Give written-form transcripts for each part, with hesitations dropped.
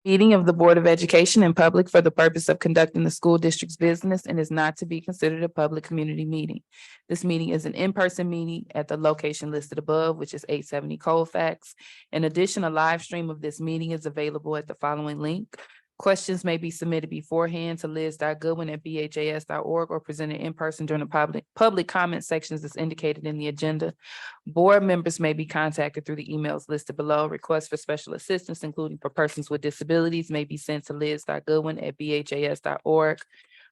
Meeting of the Board of Education in public for the purpose of conducting the school district's business and is not to be considered a public community meeting. This meeting is an in-person meeting at the location listed above, which is 870 Colfax. In addition, a live stream of this meeting is available at the following link. Questions may be submitted beforehand to liz.goodwin@bhas.org or presented in person during the public comment sections as indicated in the agenda. Board members may be contacted through the emails listed below. Requests for special assistance, including for persons with disabilities, may be sent to liz.goodwin@bhas.org.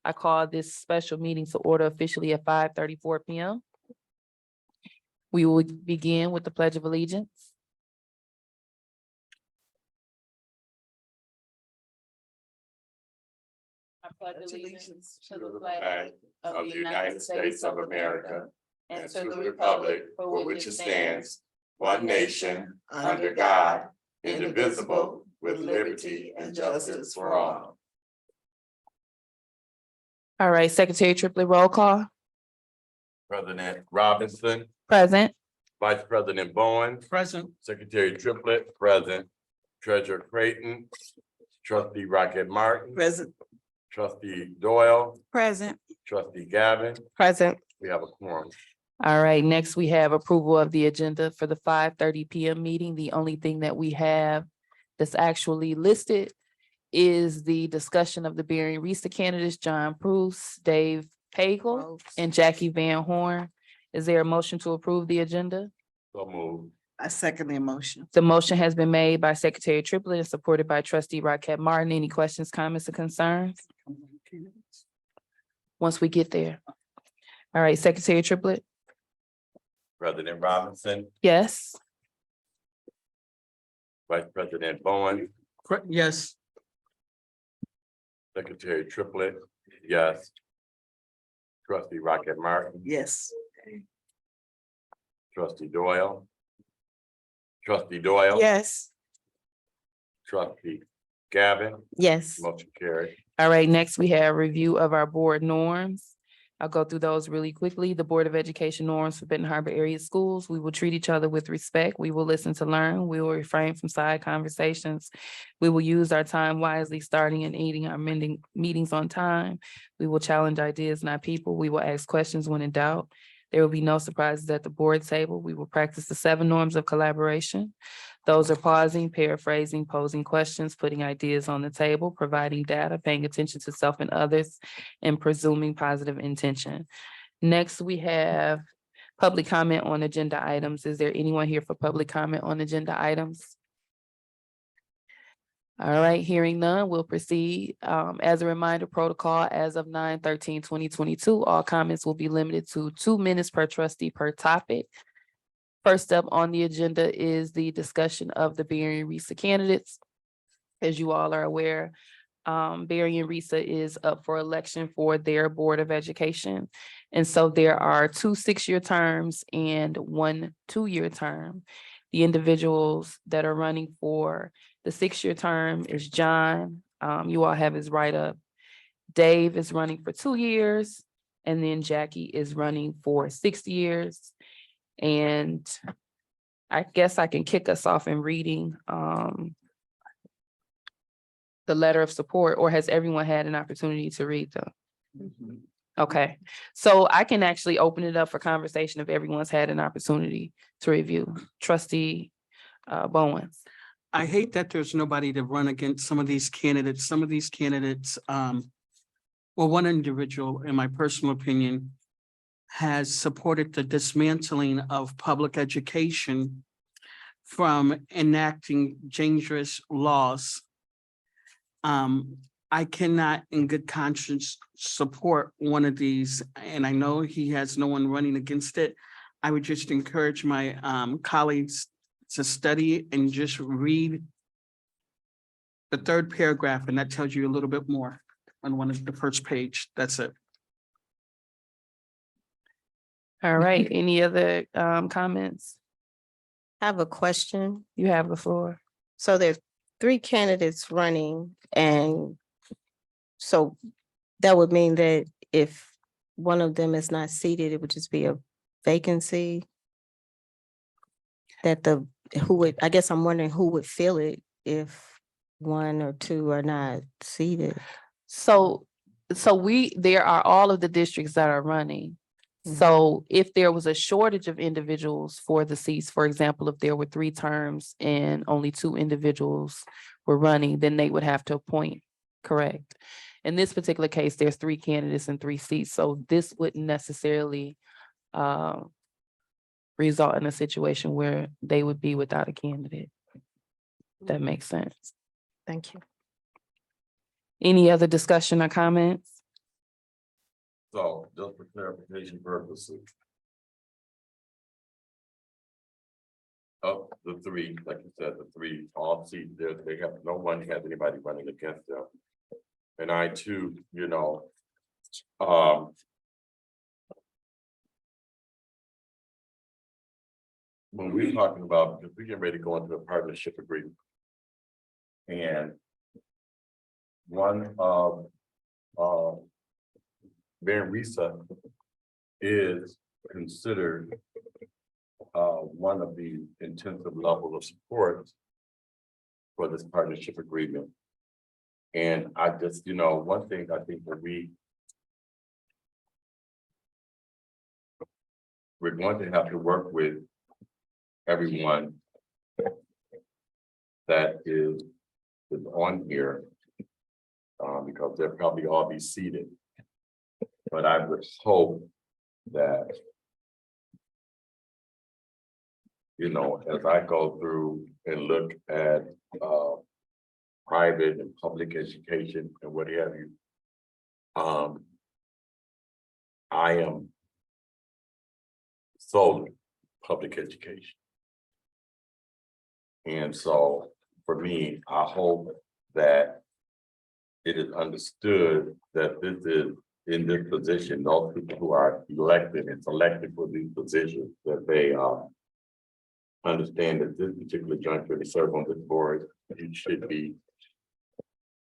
I call this special meeting to order officially at 5:34 p.m. We will begin with the Pledge of Allegiance. I pledge allegiance to the flag of the United States of America and to the republic for which it stands, one nation, under God, indivisible, with liberty and justice for all. All right, Secretary Triplett, roll call. President Robinson, Present. Vice President Bowen, Present. Secretary Triplett, present. Treasurer Creighton, Trustee Rocket Martin, Present. Trustee Doyle, Present. Trustee Gavin. Present. We have a quorum. All right, next we have approval of the agenda for the 5:30 p.m. meeting. The only thing that we have that's actually listed is the discussion of the Barry Risa candidates, John Bruce, Dave Pagel, and Jackie Van Horn. Is there a motion to approve the agenda? So moved. I second the motion. The motion has been made by Secretary Triplett and supported by Trustee Rocket Martin. Any questions, comments, or concerns? Once we get there. All right, Secretary Triplett? President Robinson, Yes. Vice President Bowen, Yes. Secretary Triplett, yes. Trustee Rocket Martin, Yes. Trustee Doyle. Trustee Doyle. Yes. Trustee Gavin, Yes. motion carried. All right, next we have review of our board norms. I'll go through those really quickly. The Board of Education norms for Benton Harbor area schools. We will treat each other with respect. We will listen to learn. We will refrain from side conversations. We will use our time wisely, starting and ending our meetings on time. We will challenge ideas, not people. We will ask questions when in doubt. There will be no surprises at the board table. We will practice the 7 norms of collaboration. Those are pausing, paraphrasing, posing questions, putting ideas on the table, providing data, paying attention to self and others, and presuming positive intention. Next, we have public comment on agenda items. Is there anyone here for public comment on agenda items? All right, hearing none, we'll proceed. As a reminder, protocol as of 9/13/2022, all comments will be limited to 2 minutes per trustee per topic. First up on the agenda is the discussion of the Barry and Risa candidates. As you all are aware, Barry and Risa is up for election for their Board of Education. And so there are 2 6-year terms and 1 2-year term. The individuals that are running for the 6-year term is John. You all have his write-up. Dave is running for 2 years, and then Jackie is running for 6 years. And I guess I can kick us off in reading the letter of support, or has everyone had an opportunity to read them? Okay, so I can actually open it up for conversation if everyone's had an opportunity to review. Trustee Bowen. I hate that there's nobody to run against some of these candidates. Some of these candidates, well, one individual, in my personal opinion, has supported the dismantling of public education from enacting dangerous laws. I cannot in good conscience support one of these, and I know he has no one running against it. I would just encourage my colleagues to study and just read the 3rd paragraph, and that tells you a little bit more on the first page. That's it. All right, any other comments? I have a question. You have the floor. So there are 3 candidates running, and so that would mean that if one of them is not seated, it would just be a vacancy. That I guess I'm wondering who would fill it if one or two are not seated. So there are all of the districts that are running. So if there was a shortage of individuals for the seats, for example, if there were 3 terms and only 2 individuals were running, then they would have to appoint, correct? In this particular case, there's 3 candidates and 3 seats, so this wouldn't necessarily result in a situation where they would be without a candidate. That makes sense. Thank you. Any other discussion or comments? So just for clarification purposes. Of the 3, like you said, the 3 all seats, they have, no one has anybody running against them. And I too, when we're talking about, because we get ready to go into a partnership agreement. And one of, Van Risa is considered one of the intensive level of support for this partnership agreement. And I just, one thing I think that we're going to have to work with everyone that is on here, because they'll probably all be seated. But I would hope that, as I go through and look at private and public education and what have you, I am solely public education. And so for me, I hope that it is understood that this is, in this position, those people who are elected and selected for these positions, that they understand that this particular juncture to serve on this board, you should be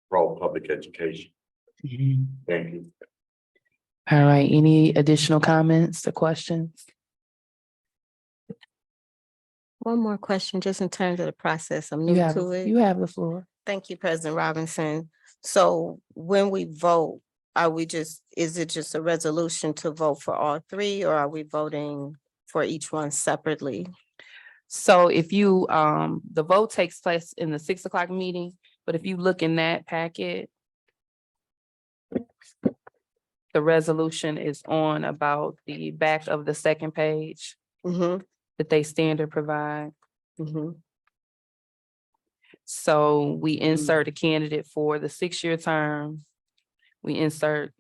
pro-public education. Thank you. All right, any additional comments or questions? One more question, just in terms of the process. I'm You new have, to it. you have the floor. Thank you, President Robinson. So when we vote, is it just a resolution to vote for all 3, or are we voting for each one separately? So if you, the vote takes place in the 6 o'clock meeting, but if you look in that packet, the resolution is on about the back of the 2nd page that they standard provide. So we insert a candidate for the 6-year term. We insert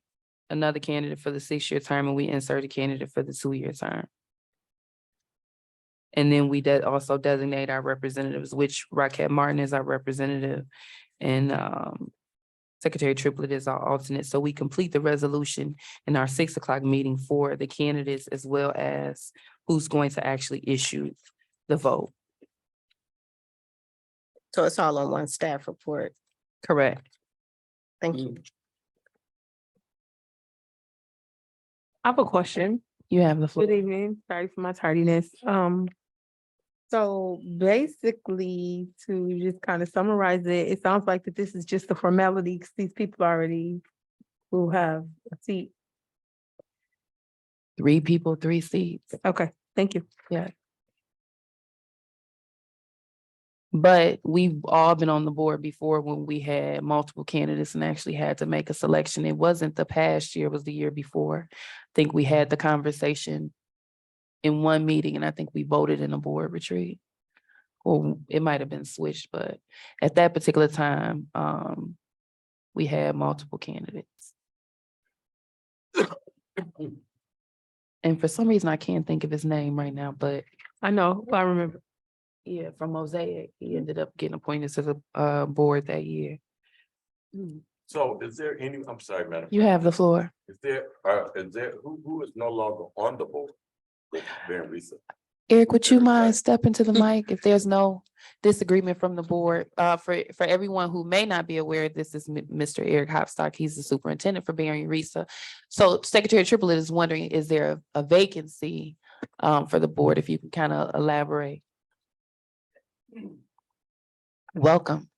another candidate for the 6-year term, and we insert a candidate for the 2-year term. And then we also designate our representatives, which Raquel Martin is our representative, and Secretary Triplett is our alternate. So we complete the resolution in our 6 o'clock meeting for the candidates, as well as who's going to actually issue the vote. So it's all on one staff report. Correct. Thank you. I have a question. You have the floor. Good evening. Sorry for my tardiness. So basically, to just kind of summarize it, it sounds like that this is just a formality because these people already will have a seat. 3 people, 3 seats. Okay, thank you. But we've all been on the board before when we had multiple candidates and actually had to make a selection. It wasn't the past year, it was the year before. I think we had the conversation in one meeting, and I think we voted in a board retreat. Or it might have been switched, but at that particular time, we had multiple candidates. And for some reason, I can't think of his name right now, but I know, I remember. yeah, from Mosaic, he ended up getting appointed to the board that year. So is there any, I'm sorry, Madam. You have the floor. Is there, who is no longer on the board? With Van Risa? Eric, would you Eric, mind right. stepping to the mic if there's no disagreement from the board? For everyone who may not be aware, this is Mr. Eric Hopstock. He's the superintendent for Van Risa. So Secretary Triplett is wondering, is there a vacancy for the board? If you can kind of elaborate. Welcome.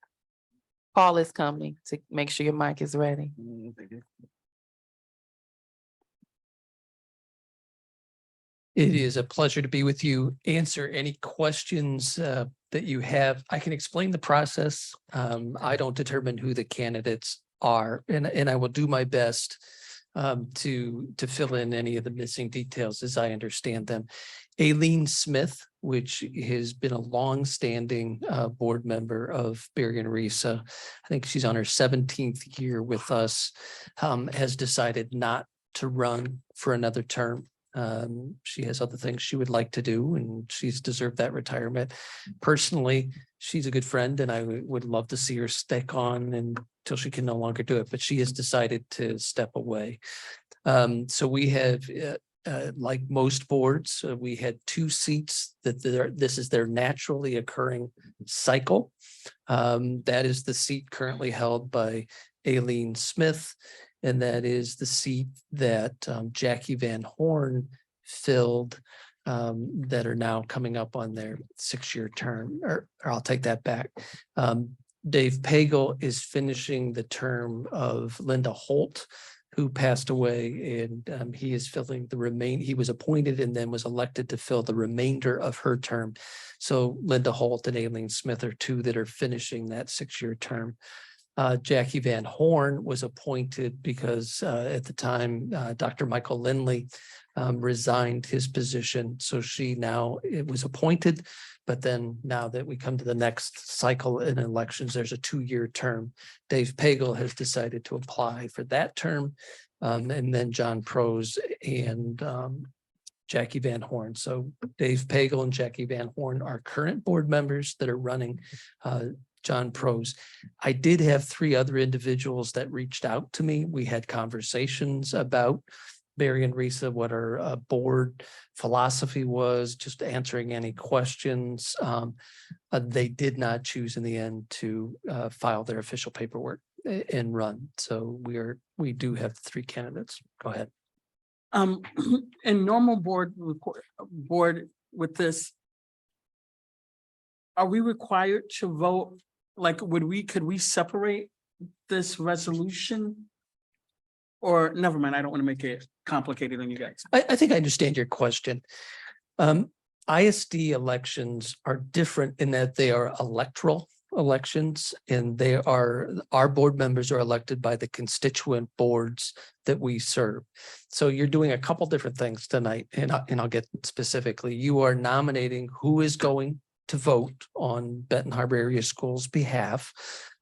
Paul is coming to make sure your mic is ready. It is a pleasure to be with you. Answer any questions that you have. I can explain the process. I don't determine who the candidates are, and I will do my best to fill in any of the missing details as I understand them. Aileen Smith, which has been a longstanding board member of Berry and Risa, I think she's on her 17th year with us, has decided not to run for another term. She has other things she would like to do, and she's deserved that retirement. Personally, she's a good friend, and I would love to see her stick on until she can no longer do it, but she has decided to step away. So we have, like most boards, we had 2 seats that this is their naturally occurring cycle. That is the seat currently held by Aileen Smith. And that is the seat that Jackie Van Horn filled that are now coming up on their 6-year term, or I'll take that back. Dave Pagel is finishing the term of Linda Holt, who passed away, and he is filling he was appointed and then was elected to fill the remainder of her term. So Linda Holt and Aileen Smith are 2 that are finishing that 6-year term. Jackie Van Horn was appointed because at the time, Dr. Michael Lindley resigned his position. So it was appointed, but then now that we come to the next cycle in elections, there's a 2-year term. Dave Pagel has decided to apply for that term. And then John Prose and Jackie Van Horn. So Dave Pagel and Jackie Van Horn are current board members that are running. John Prose. I did have 3 other individuals that reached out to me. We had conversations about Berry and Risa, what our board philosophy was, just answering any questions. They did not choose in the end to file their official paperwork and run. So we do have 3 candidates. Go ahead. In normal board with this, are we required to vote? Like, could we separate this resolution? Or never mind, I don't want to make it complicated on you guys. I think I understand your question. ISD elections are different in that they are electoral elections, and our board members are elected by the constituent boards that we serve. So you're doing a couple different things tonight, and I'll get specifically. You are nominating who is going to vote on Benton Harbor Area Schools' behalf.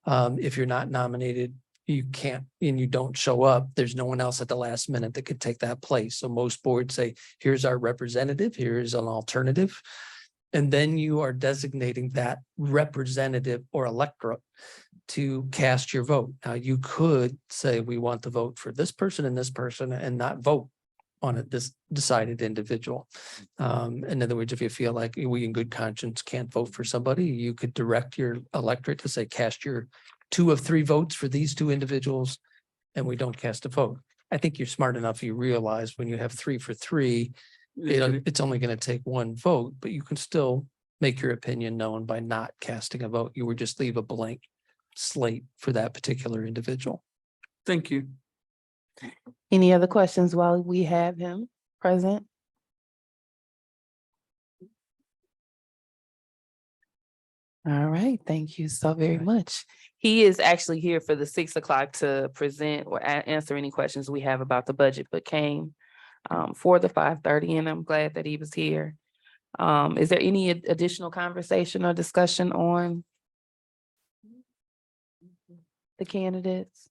If you're not nominated, you can't, and you don't show up, there's no one else at the last minute that could take that place. So most boards say, here's our representative, here's an alternative. And then you are designating that representative or electorate to cast your vote. Now, you could say, we want to vote for this person and not vote on this decided individual. In other words, if you feel like we in good conscience can't vote for somebody, you could direct your electorate to say, cast your 2 of 3 votes for these 2 individuals, and we don't cast a vote. I think you're smart enough. You realize when you have 3 for 3, it's only going to take 1 vote, but you can still make your opinion known by not casting a vote. You would just leave a blank slate for that particular individual. Thank you. Any other questions while we have him present? All right, thank you so very much. He is actually here for the 6 o'clock to present or answer any questions we have about the budget, but came for the 5:30, and I'm glad that he was here. Is there any additional conversation or discussion on the candidates?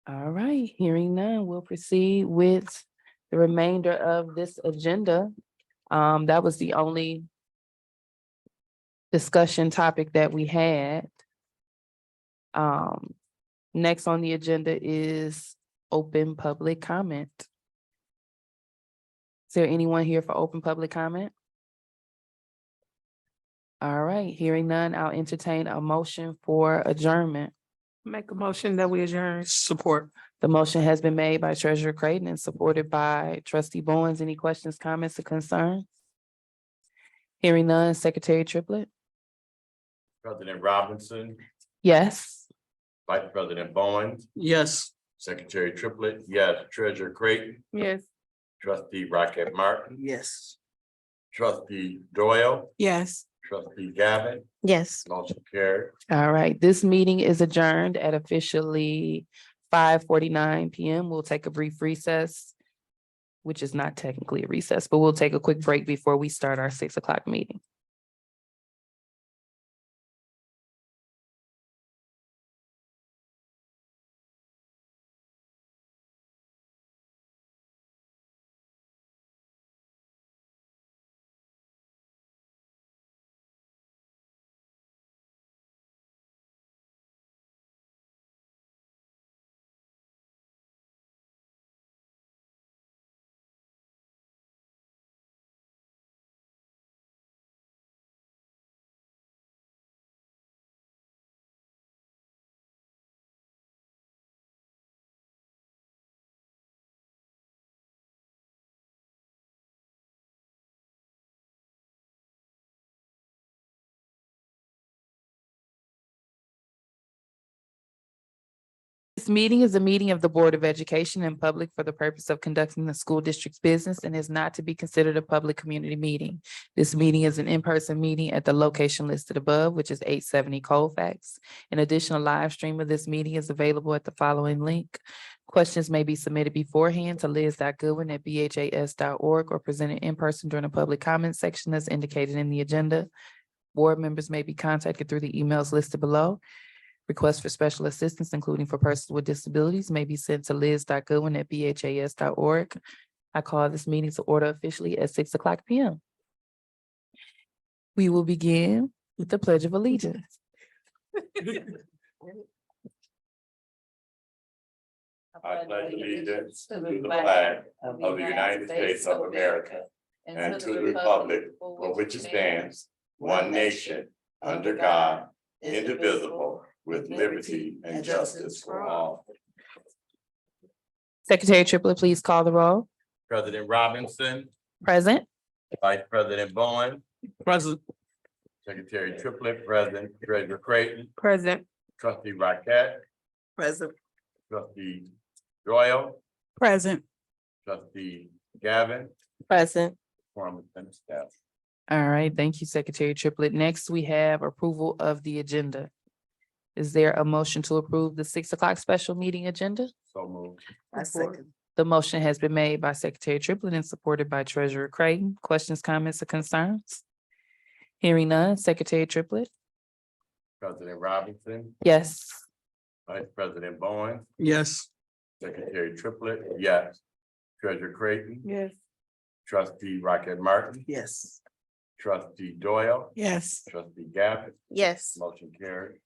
All right, hearing none, we'll proceed with the remainder of this agenda. That was the only discussion topic that we had. Next on the agenda is open public comment. Is there anyone here for open public comment? All right, hearing none, I'll entertain a motion for adjournment. Make a motion that we adjourn. Support. The motion has been made by Treasurer Creighton and supported by Trustee Bowens. Any questions, comments, or concerns? Hearing none, Secretary Triplett? President Robinson, Yes. Vice President Bowen, Yes. Secretary Triplett, yes. Treasurer Creighton, Yes. Trustee Rocket Martin, Yes. Trustee Doyle, Yes. Trustee Gavin, Yes. motion carried. All right, this meeting is adjourned at officially 5:49 PM. We'll take a brief recess, which is not technically a recess, but we'll take a quick break before we start our 6 o'clock meeting. This meeting is a meeting of the Board of Education in public for the purpose of conducting the school district's business and is not to be considered a public community meeting. This meeting is an in-person meeting at the location listed above, which is 870 Colfax. An additional live stream of this meeting is available at the following link. Questions may be submitted beforehand to liz.goodwin@bhas.org or presented in person during a public comment section as indicated in the agenda. Board members may be contacted through the emails listed below. Requests for special assistance, including for persons with disabilities, may be sent to liz.goodwin@bhas.org. I call this meeting to order officially at 6 o'clock PM. We will begin with the Pledge of Allegiance. I pledge allegiance to the flag of the United States of America and to the republic for which it stands, one nation, under God, indivisible, with liberty and justice for all. Secretary Triplett, please call the roll. President Robinson, Present. Vice President Bowen, Present. Secretary Triplett, President, Treasurer Creighton, Present. Trustee Rocket, Present. Trustee Doyle, Present. Trustee Gavin, Present. Quorum is finished, staff. All right, thank you, Secretary Triplett. Next, we have approval of the agenda. Is there a motion to approve the 6 o'clock special meeting agenda? So moved. I second. The motion has been made by Secretary Triplett and supported by Treasurer Creighton. Questions, comments, or concerns? Hearing none, Secretary Triplett? President Robinson, Yes. Vice President Bowen, Yes. Secretary Triplett, yes. Treasurer Creighton, Yes. Trustee Rocket Martin, Yes. Trustee Doyle, Yes. Trustee Gavin, Yes. motion carried.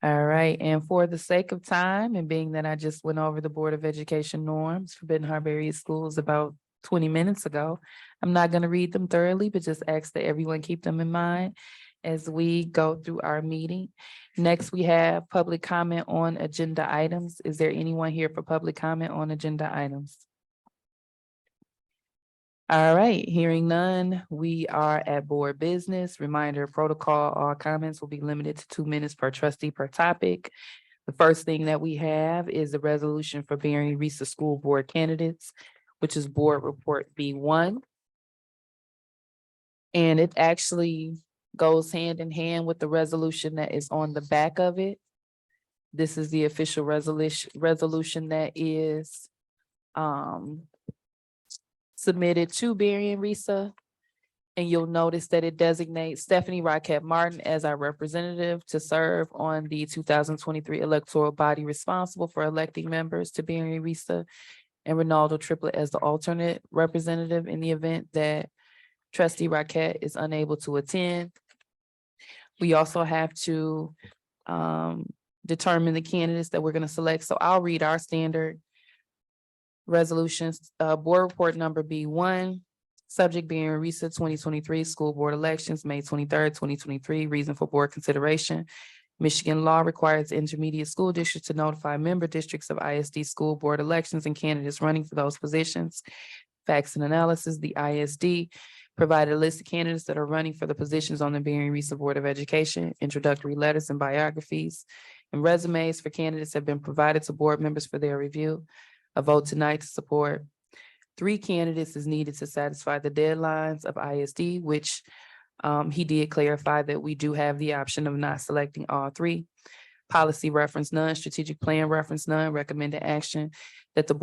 All right, and for the sake of time and being that I just went over the Board of Education norms for Benton Harbor area schools about 20 minutes ago, I'm not going to read them thoroughly, but just ask that everyone keep them in mind as we go through our meeting. Next, we have public comment on agenda items. Is there anyone here for public comment on agenda items? All right, hearing none, we are at board business. Reminder, protocol, all comments will be limited to 2 minutes per trustee per topic. The first thing that we have is the resolution for Berry Risa School Board candidates, which is Board Report B1. And it actually goes hand in hand with the resolution that is on the back of it. This is the official resolution that is submitted to Berry and Risa. And you'll notice that it designates Stephanie Rocket Martin as our representative to serve on the 2023 electoral body responsible for electing members to Berry and Risa, and Ronaldo Triplett as the alternate representative in the event that Trustee Rocket is unable to attend. We also have to determine the candidates that we're going to select. So I'll read our standard resolutions. Board report number B1, subject being RESA 2023 school board elections, May 23rd, 2023. Reason for board consideration. Michigan law requires intermediate school districts to notify member districts of ISD school board elections and candidates running for those positions. Facts and analysis, the ISD Provided a list of candidates that are running for the positions on the Berrien Reese Board of Education. Introductory letters and biographies and resumes for candidates have been provided to board members for their review. A vote tonight to support 3 candidates is needed to satisfy the deadlines of ISD, which he did clarify that we do have the option of not selecting all 3. Policy reference none, strategic plan reference none, recommended action that the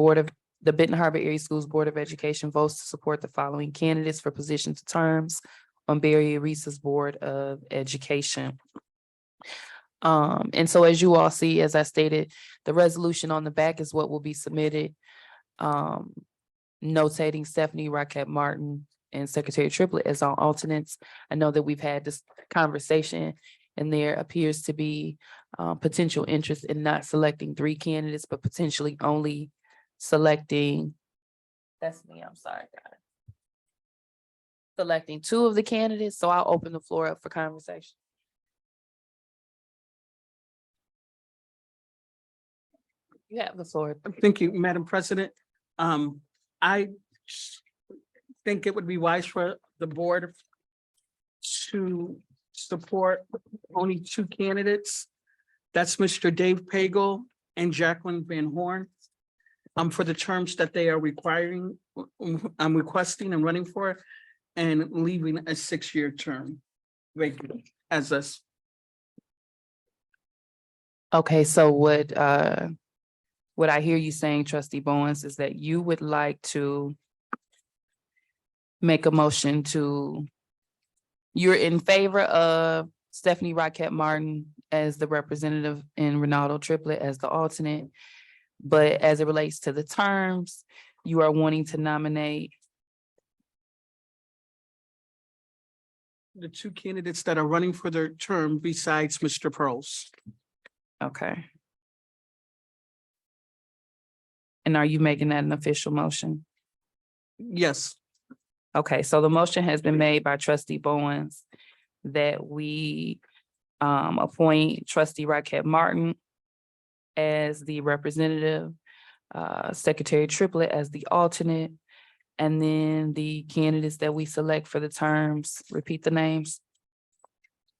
Benton Harbor Area Schools Board of Education votes to support the following candidates for positions and terms on Berrien Reese's Board of Education. And so as you all see, as I stated, the resolution on the back is what will be submitted. Notating Stephanie Rockett Martin and Secretary Triplett as our alternates. I know that we've had this conversation and there appears to be potential interest in not selecting 3 candidates, but potentially only selecting, that's me, I'm sorry, guys. Selecting 2 of the candidates, so I'll open the floor up for conversation. You have the floor. Thank you, Madam President. I think it would be wise for the board to support only 2 candidates. That's Mr. Dave Pagel and Jacqueline Van Horn. For the terms that they are requiring, I'm requesting and running for, and leaving a 6-year term vacant as us. Okay, so what I hear you saying, trustee Bowens, is that you would like to make a motion to, you're in favor of Stephanie Rockett Martin as the representative and Ronaldo Triplett as the alternate. But as it relates to the terms, you are wanting to nominate. The 2 candidates that are running for their term besides Mr. Pearls. Okay. And are you making that an official motion? Yes, Okay, so the motion has been made by trustee Bowens that we appoint trustee Rockett Martin as the representative, Secretary Triplett as the alternate, and then the candidates that we select for the terms, repeat the names.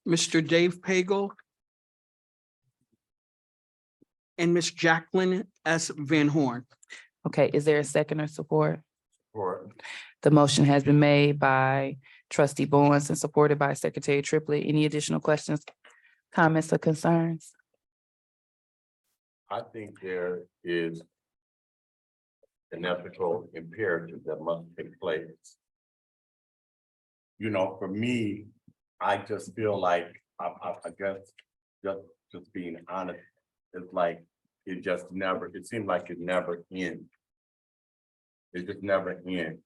Mr. Dave Pagel and Miss Jacqueline S. Van Horn. Okay, is there a second or support? Or The motion has been made by trustee Bowens and supported by Secretary Triplett. Any additional questions, comments, or concerns? I think there is an ethical imperative that must take place. You know, for me, I just feel like, I guess, just being honest, it's like, it seemed like it never ends. It just never ends.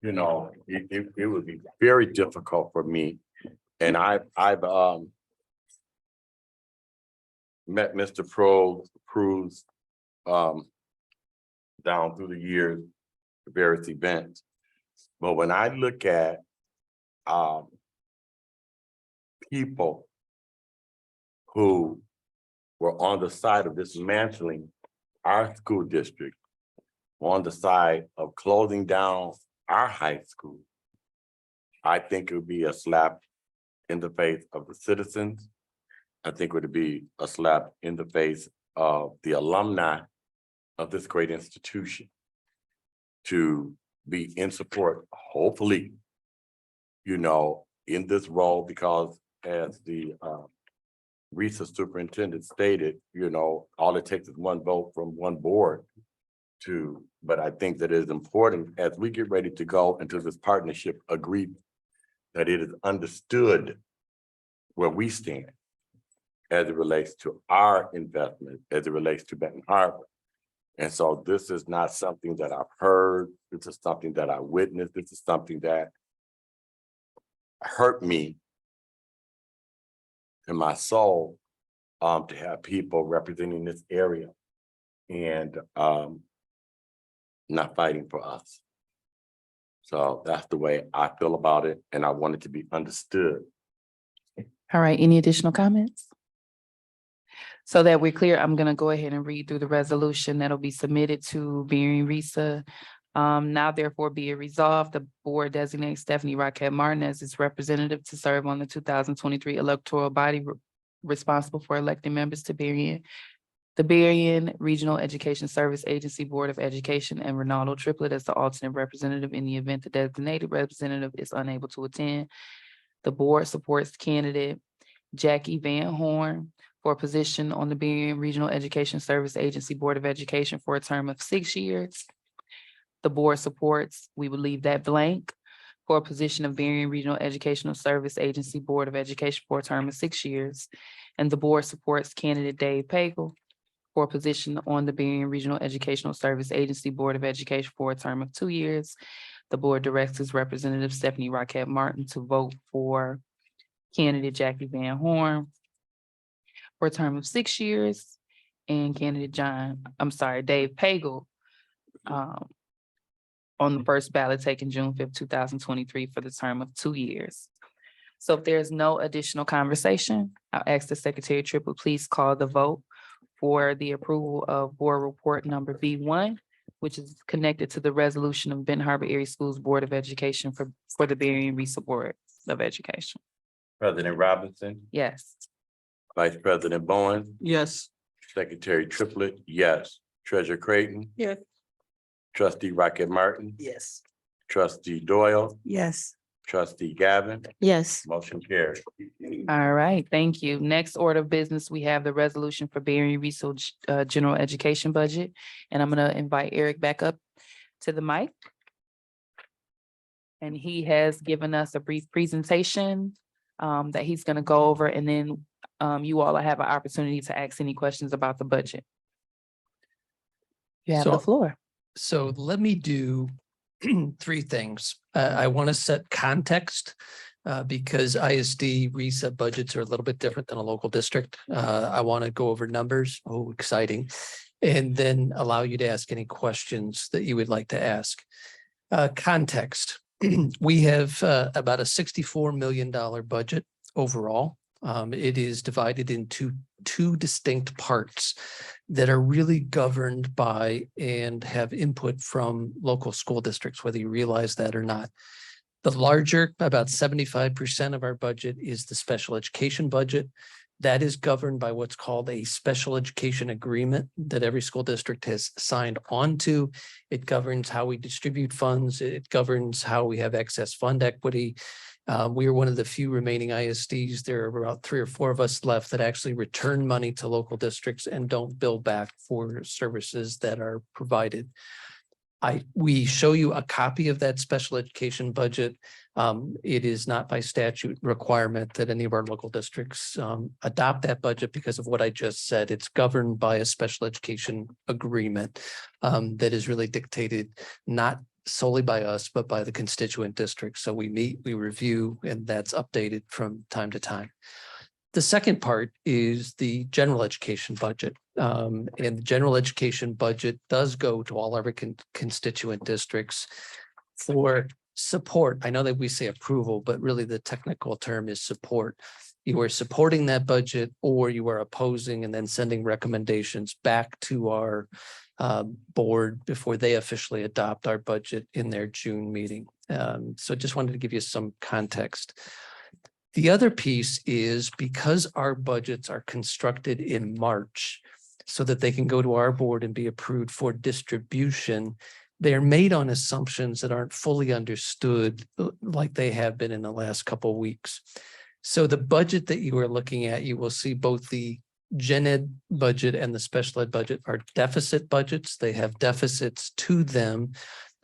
You know, it would be very difficult for me. And I've met Mr. Cruz down through the years, various events. But when I look at people who were on the side of dismantling our school district, on the side of closing down our high school, I think it would be a slap in the face of the citizens. I think it would be a slap in the face of the alumni of this great institution to be in support, hopefully, you know, in this role, because as the recent superintendent stated, you know, all it takes is one vote from one board to, but I think that it is important as we get ready to go into this partnership agreement, that it is understood where we stand as it relates to our investment, as it relates to Benton Harbor. And so this is not something that I've heard. This is something that I witnessed. This is something that hurt me in my soul, to have people representing this area and not fighting for us. So that's the way I feel about it, and I want it to be understood. All right, any additional comments? So that we're clear, I'm gonna go ahead and read through the resolution that'll be submitted to Berrien Reese Now therefore be it resolved, the board designates Stephanie Rockett Martin as its representative to serve on the 2023 electoral body responsible for electing members to the Berrien Regional Education Service Agency Board of Education, and Ronaldo Triplett as the alternate representative in the event the designated representative is unable to attend. The board supports candidate Jackie Van Horn for a position on the Berrien Regional Education Service Agency Board of Education for a term of 6 years. The board supports, we will leave that blank, for a position of Berrien Regional Educational Service Agency Board of Education for a term of 6 years. And the board supports candidate Dave Pagel for a position on the Berrien Regional Educational Service Agency Board of Education for a term of 2 years. The board directs its representative Stephanie Rockett Martin to vote for candidate Jackie Van Horn for a term of 6 years, and candidate Dave Pagel on the first ballot taken June 5th, 2023 for the term of 2 years. So if there's no additional conversation, I'll ask the Secretary Triplett, please call the vote for the approval of board report number B1, which is connected to the resolution of Benton Harbor Area Schools Board of Education for the Berrien Regional Board of Education. President Robinson, Yes. Vice President Bowen, Yes. Secretary Triplett, yes. Treasurer Creighton, Yes. Trustee Rocket Martin, Yes. Trustee Doyle, Yes. Trustee Gavin, Yes. motion carried. All right, thank you. Next order of business, we have the resolution for Berrien Regional General Education Budget. And I'm gonna invite Eric back up to the mic. And he has given us a brief presentation that he's gonna go over, and then you all have an opportunity to ask any questions about the budget. You have the So- floor. So let me do 3 things. I want to set context because ISD reset budgets are a little bit different than a local district. I want to go over numbers. Oh, exciting. And then allow you to ask any questions that you would like to ask. Context. We have about a $64 million budget overall. It is divided into 2 distinct parts that are really governed by and have input from local school districts, whether you realize that or not. The larger, about 75% of our budget, is the special education budget. That is governed by what's called a special education agreement that every school district has signed on to. It governs how we distribute funds. It governs how we have excess fund equity. We are one of the few remaining ISDs. There are about 3 or 4 of us left that actually return money to local districts and don't bill back for services that are provided. We show you a copy of that special education budget. It is not by statute requirement that any of our local districts adopt that budget because of what I just said. It's governed by a special education agreement that is really dictated not solely by us, but by the constituent districts. So we meet, we review, and that's updated from time to time. The second part is the general education budget. And the general education budget does go to all our constituent districts for support. I know that we say approval, but really the technical term is support. You are supporting that budget, or you are opposing and then sending recommendations back to our board before they officially adopt our budget in their June meeting. So just wanted to give you some context. The other piece is because our budgets are constructed in March so that they can go to our board and be approved for distribution, they're made on assumptions that aren't fully understood like they have been in the last couple of weeks. So the budget that you are looking at, you will see both the gen ed budget and the special ed budget are deficit budgets. They have deficits to them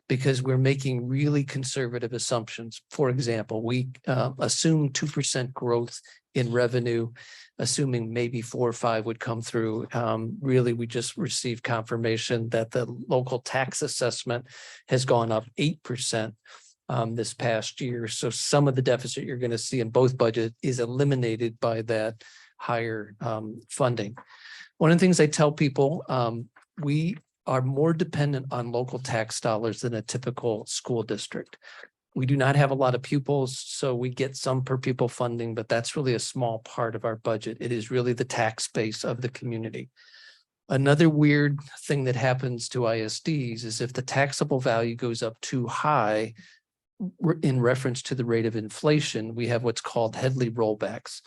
because we're making really conservative assumptions. For example, we assume 2% growth in revenue, assuming maybe 4 or 5 would come through. Really, we just received confirmation that the local tax assessment has gone up 8% this past year. So some of the deficit you're going to see in both budgets is eliminated by that higher funding. One of the things I tell people, we are more dependent on local tax dollars than a typical school district. We do not have a lot of pupils, so we get some per pupil funding, but that's really a small part of our budget. It is really the tax base of the community. Another weird thing that happens to ISDs is if the taxable value goes up too high in reference to the rate of inflation, we have what's called Headley rollbacks.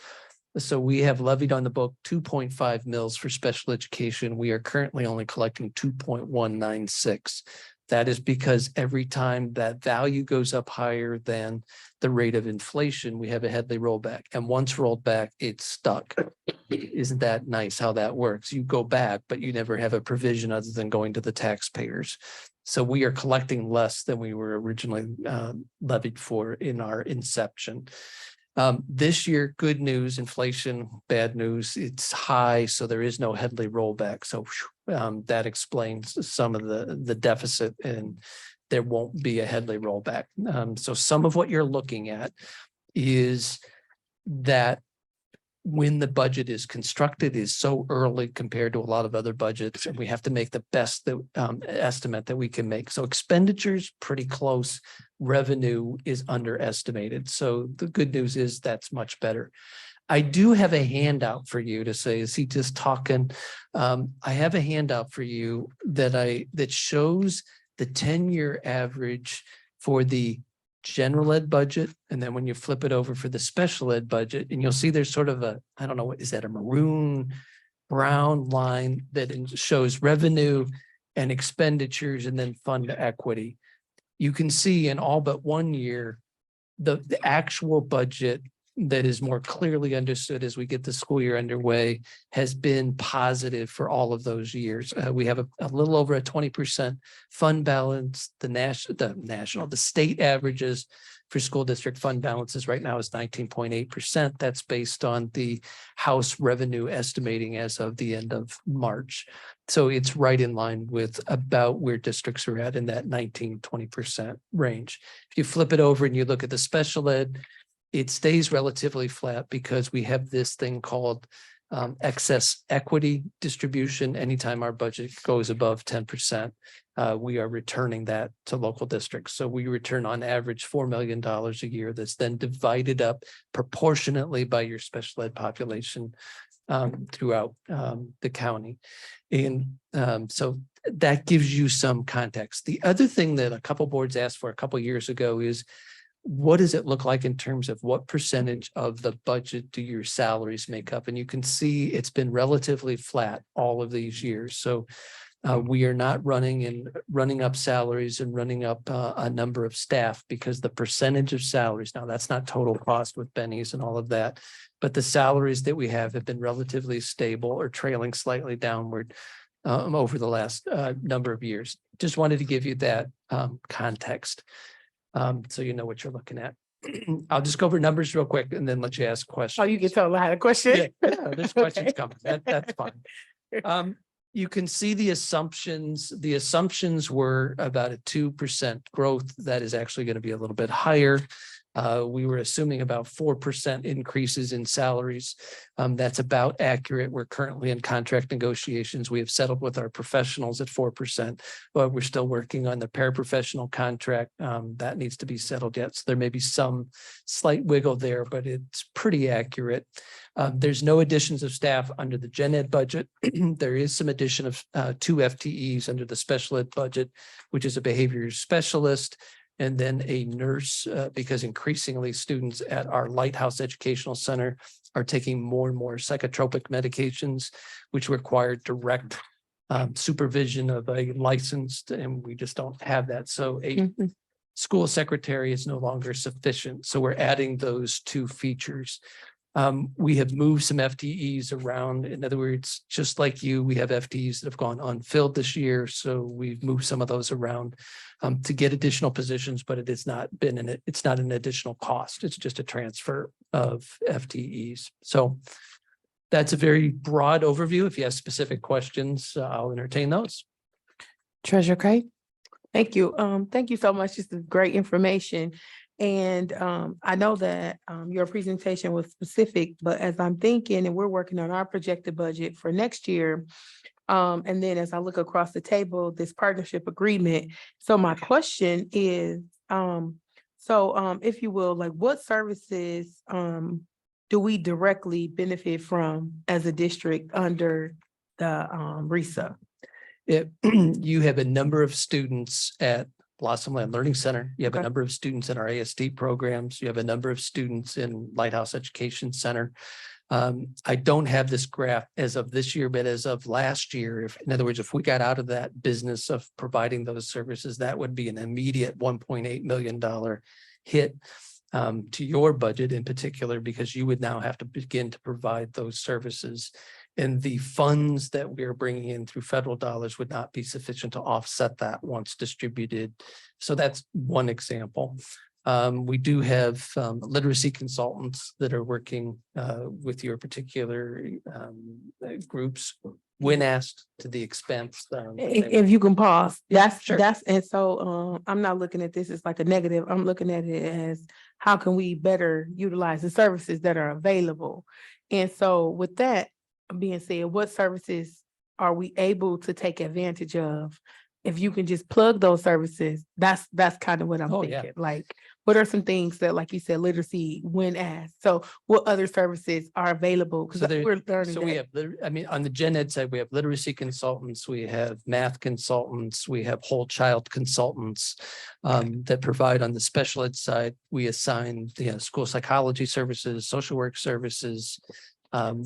So we have levied on the book 2.5 mils for special education. We are currently only collecting 2.196. That is because every time that value goes up higher than the rate of inflation, we have a Headley rollback. And once rolled back, it's stuck. Isn't that nice how that works? You go back, but you never have a provision other than going to the taxpayers. So we are collecting less than we were originally levied for in our inception. This year, good news, inflation, bad news, it's high, so there is no Headley rollback. So that explains some of the deficit, and there won't be a Headley rollback. So some of what you're looking at is that when the budget is constructed is so early compared to a lot of other budgets, and we have to make the best estimate that we can make. So expenditures pretty close, revenue is underestimated. So the good news is that's much better. I do have a handout for you to say, is he just talking? I have a handout for you that shows the 10-year average for the general ed budget. And then when you flip it over for the special ed budget, and you'll see there's sort of a, I don't know, what is that, a maroon brown line that shows revenue and expenditures and then fund equity. You can see in all but 1 year, the actual budget that is more clearly understood as we get the school year underway has been positive for all of those years. We have a little over a 20% fund balance. The state averages for school district fund balances right now is 19.8%. That's based on the House revenue estimating as of the end of March. So it's right in line with about where districts are at in that 19-20% range. If you flip it over and you look at the special ed, it stays relatively flat because we have this thing called excess equity distribution. Anytime our budget goes above 10%, we are returning that to local districts. So we return on average $4 million a year that's then divided up proportionately by your special ed population throughout the county. And so that gives you some context. The other thing that a couple boards asked for a couple years ago is, what does it look like in terms of what percentage of the budget do your salaries make up? And you can see it's been relatively flat all of these years. So we are not running up salaries and running up a number of staff, because the percentage of salaries, now that's not total cost with bennies and all of that, but the salaries that we have been relatively stable or trailing slightly downward over the last number of years. Just wanted to give you that context. So you know what you're looking at. I'll just go over numbers real quick and then let you ask questions. Oh, you can tell I had a question? Yeah, there's questions Okay. coming. That's fine. You can see the assumptions. The assumptions were about a 2% growth. That is actually going to be a little bit higher. We were assuming about 4% increases in salaries. That's about accurate. We're currently in contract negotiations. We have settled with our professionals at 4%, but we're still working on the paraprofessional contract. That needs to be settled yet. So there may be some slight wiggle there, but it's pretty accurate. There's no additions of staff under the gen ed budget. There is some addition of 2 FTEs under the special ed budget, which is a behavior specialist and then a nurse, because increasingly students at our Lighthouse Educational Center are taking more and more psychotropic medications, which require direct supervision of a licensed, and we just don't have that. So a school secretary is no longer sufficient. So we're adding those 2 features. We have moved some FTEs around. In other words, just like you, we have FTEs that have gone unfilled this year. So we've moved some of those around to get additional positions, but it has not been it's not an additional cost. It's just a transfer of FTEs. So that's a very broad overview. If you have specific questions, I'll entertain those. Treasurer Craig? Thank you. Thank you so much. This is great information. And I know that your presentation was specific, but as I'm thinking, and we're working on our projected budget for next year, and then as I look across the table, this partnership agreement. So my question is, if you will, like, what services do we directly benefit from as a district under the RISA? You have a number of students at Blossom Land Learning Center. You have a Okay. number of students in our ASD programs. You have a number of students in Lighthouse Education Center. I don't have this graph as of this year, but as of last year, if, in other words, if we got out of that business of providing those services, that would be an immediate $1.8 million hit to your budget in particular, because you would now have to begin to provide those services. And the funds that we are bringing in through federal dollars would not be sufficient to offset that once distributed. So that's one example. We do have literacy consultants that are working with your particular groups when asked to the expense. If you can pause, Yeah, that's, sure. and so, I'm not looking at this as like a negative, I'm looking at it as how can we better utilize the services that are available? And so with that being said, what services are we able to take advantage of? If you can just plug those services, that's kind of what I'm Oh, yeah. thinking, like, what are some things that, like you said, literacy when asked? So what other services are available? So Because there, we're learning so we that. have, I mean, on the gen ed side, we have literacy consultants, we have math consultants, we have whole child consultants that provide. On the special ed side, we assign the school psychology services, social work services.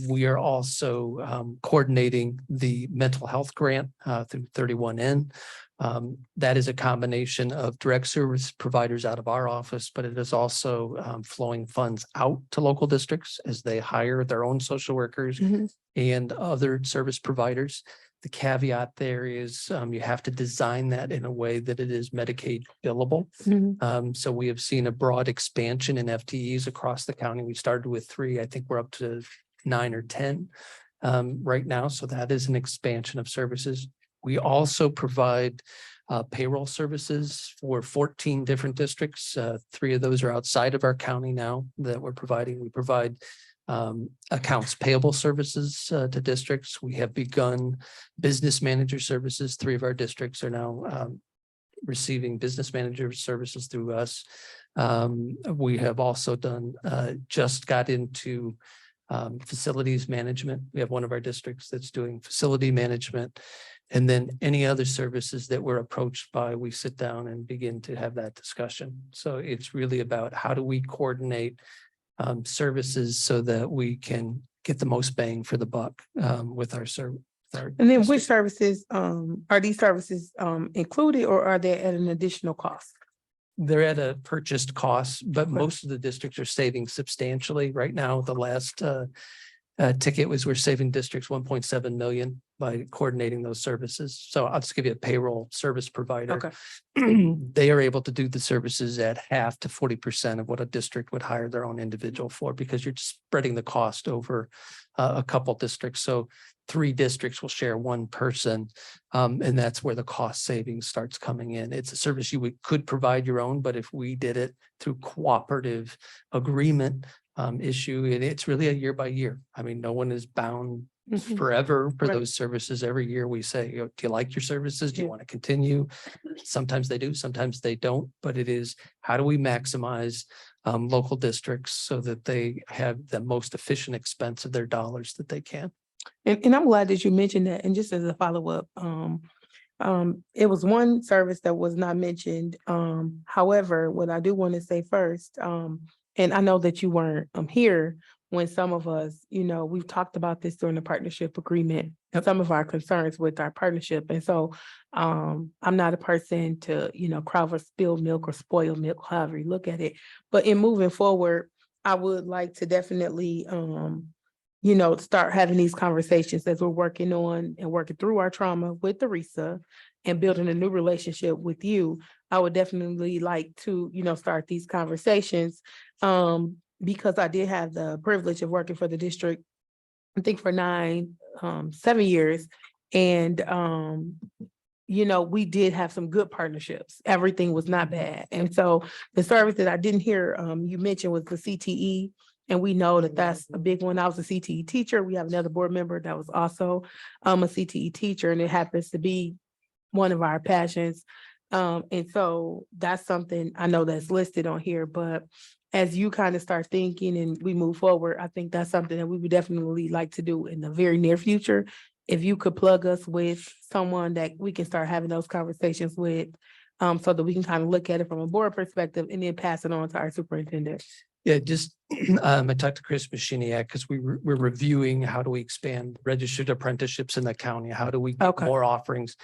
We are also coordinating the mental health grant through 31N. That is a combination of direct service providers out of our office, but it is also flowing funds out to local districts as they hire their own social workers Mhm. and other service providers. The caveat there is you have to design that in a way that it is Medicaid billable. Mhm. So we have seen a broad expansion in FTEs across the county. We started with 3. I think we're up to 9 or 10 right now. So that is an expansion of services. We also provide payroll services for 14 different districts. 3 of those are outside of our county now that we're providing. We provide accounts payable services to districts. We have begun business manager services. 3 of our districts are now receiving business manager services through us. We have also done, just got into facilities management. We have one of our districts that's doing facility management. And then any other services that we're approached by, we sit down and begin to have that discussion. So it's really about how do we coordinate services so that we can get the most bang for the buck with our service. And then which services, are these services, included or are they at an additional cost? They're at a purchased cost, but Okay. most of the districts are saving substantially. Right now, the last ticket was we're saving districts 1.7 million by coordinating those services. So I'll just give you a payroll service provider. Okay. They are able to do the services at half to 40% of what a district would hire their own individual for, because you're spreading the cost over a couple districts. So 3 districts will share 1 person, and that's where the cost savings starts coming in. It's a service you could provide your own, but if we did it through cooperative agreement issue, and it's really a year by year. I mean, no one is bound Mhm. forever for Right. those services. Every year we say, do you like your services? Do you Yeah. want to continue? Sometimes they do, sometimes they don't, but it is, how do we maximize local districts so that they have the most efficient expense of their dollars that they can? And I'm glad that you mentioned that. And just as a follow-up, it was one service that was not mentioned. However, what I do want to say first, and I know that you weren't here when some of us, we've talked about this during the partnership agreement, some of our concerns with our partnership. And so I'm not a person to, crowd or spill milk or spoil milk, however you look at it. But in moving forward, I would like to definitely start having these conversations as we're working on and working through our trauma with the RISA and building a new relationship with you. I would definitely like to, start these conversations because I did have the privilege of working for the district, I think for 7 years. And, we did have some good partnerships. Everything was not bad. And so the service that I didn't hear you mentioned was the CTE. And we know that that's a big one. I was a CTE teacher. We have another board member that was also a CTE teacher, and it happens to be one of our passions. And so that's something I know that's listed on here, but as you kind of start thinking and we move forward, I think that's something that we would definitely like to do in the very near future if you could plug us with someone that we can start having those conversations with, so that we can kind of look at it from a board perspective and then pass it on to our superintendent. Yeah, just, I talked to Chris Machiniak because we're reviewing how do we expand registered apprenticeships in the county? How do we get Okay. more offerings?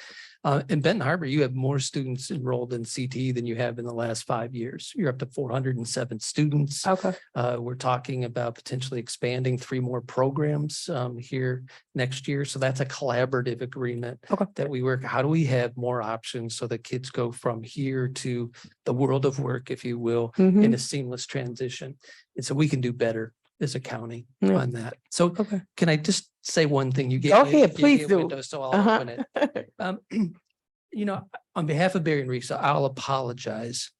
In Benton Harbor, you have more students enrolled in CTE than you have in the last 5 years. You're up to 407 students. Okay. We're talking about potentially expanding 3 more programs here next year. So that's a collaborative agreement Okay. that we work. How do we have more options so that kids go from here to the world of work, if you will, Mhm. in a seamless transition? And so we can do better as a county Yeah. on that. So Okay. can I just say one thing? You gave Go me- ahead, you gave please me a do. window, so I'll Uh-huh. open it. You know, on behalf of Barry and Risa, I'll apologize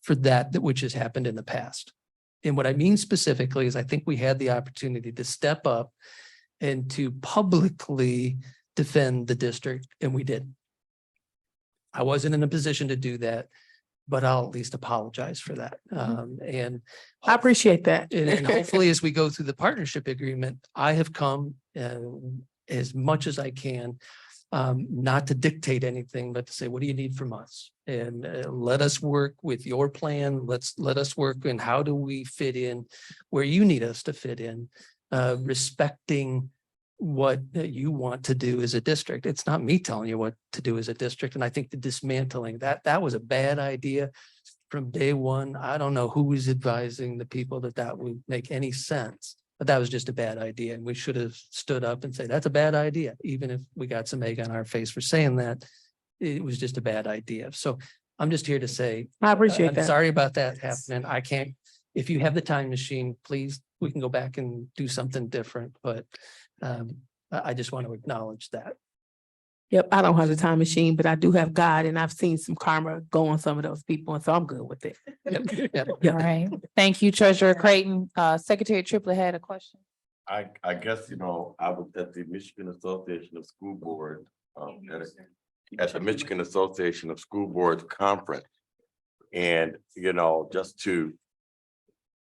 for that which has happened in the past. And what I mean specifically is I think we had the opportunity to step up and to publicly defend the district, and we did. I wasn't in a position to do that, but I'll at least apologize for that. And I appreciate that. and hopefully, as we go through the partnership agreement, I have come as much as I can, not to dictate anything, but to say, what do you need from us? And let us work with your plan. Let us work in how do we fit in where you need us to fit in, respecting what you want to do as a district. It's not me telling you what to do as a district. And I think the dismantling that was a bad idea from day one. I don't know who was advising the people that would make any sense, but that was just a bad idea. And we should have stood up and said, that's a bad idea. Even if we got some egg on our face for saying that, it was just a bad idea. So I'm just here to say, I appreciate I'm that. sorry about that happening. I can't, if you have the time machine, please, we can go back and do something different, but I just want to acknowledge that. Yep, I don't have the time machine, but I do have God, and I've seen some karma go on some of those people, and so I'm good with it. Yep. All right. Thank you, Treasurer Creighton. Secretary Triplett had a question. I guess, you know, I was at the Michigan Association of School Board, at the Michigan Association of School Boards Conference. And, you know,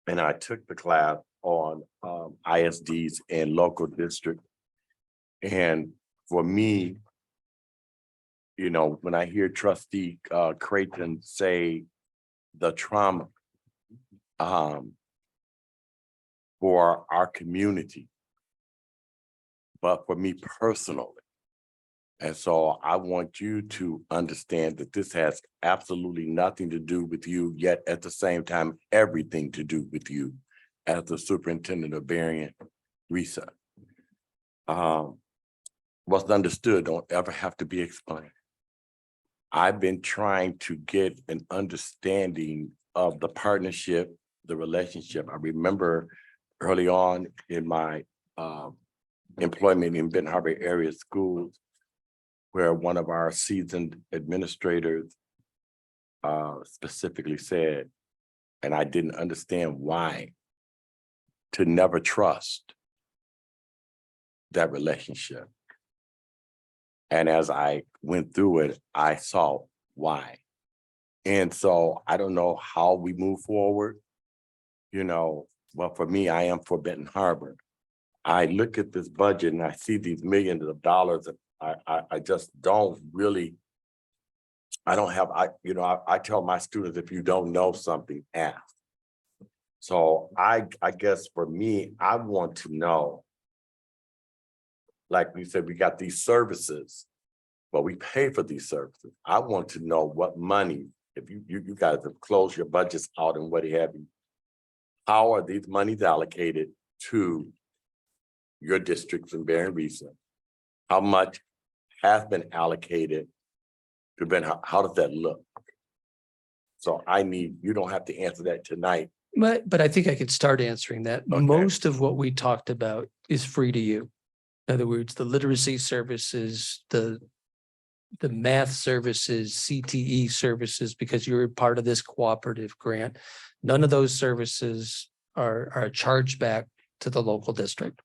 and I took the class on ISDs and local district. And for me, you know, when I hear Trustee Creighton say the trauma for our community, but for me personally. And so I want you to understand that this has absolutely nothing to do with you, yet at the same time, everything to do with you as the superintendent of Barry and Risa. What's understood don't ever have to be explained. I've been trying to get an understanding of the partnership, the relationship. I remember early on in my employment in Benton Harbor area schools, where one of our seasoned administrators specifically said, and I didn't understand why, to never trust that relationship. And as I went through it, I saw why. And so I don't know how we move forward, you know, but for me, I am for Benton Harbor. I look at this budget and I see these millions of dollars, and I just don't really, I tell my students, if you don't know something, ask. So I guess for me, I want to know, like we said, we got these services, but we pay for these services. I want to know what money, if you guys have closed your budgets out and what have you, how are these monies allocated to your districts in Barry and Risa? How much has been allocated to Benton? How does that look? So you don't have to answer that tonight. But I think I could start answering that. Okay. Most of what we talked about is free to you. In other words, the literacy services, the math services, CTE services, because you're part of this cooperative grant. None of those services are charged back to the local district.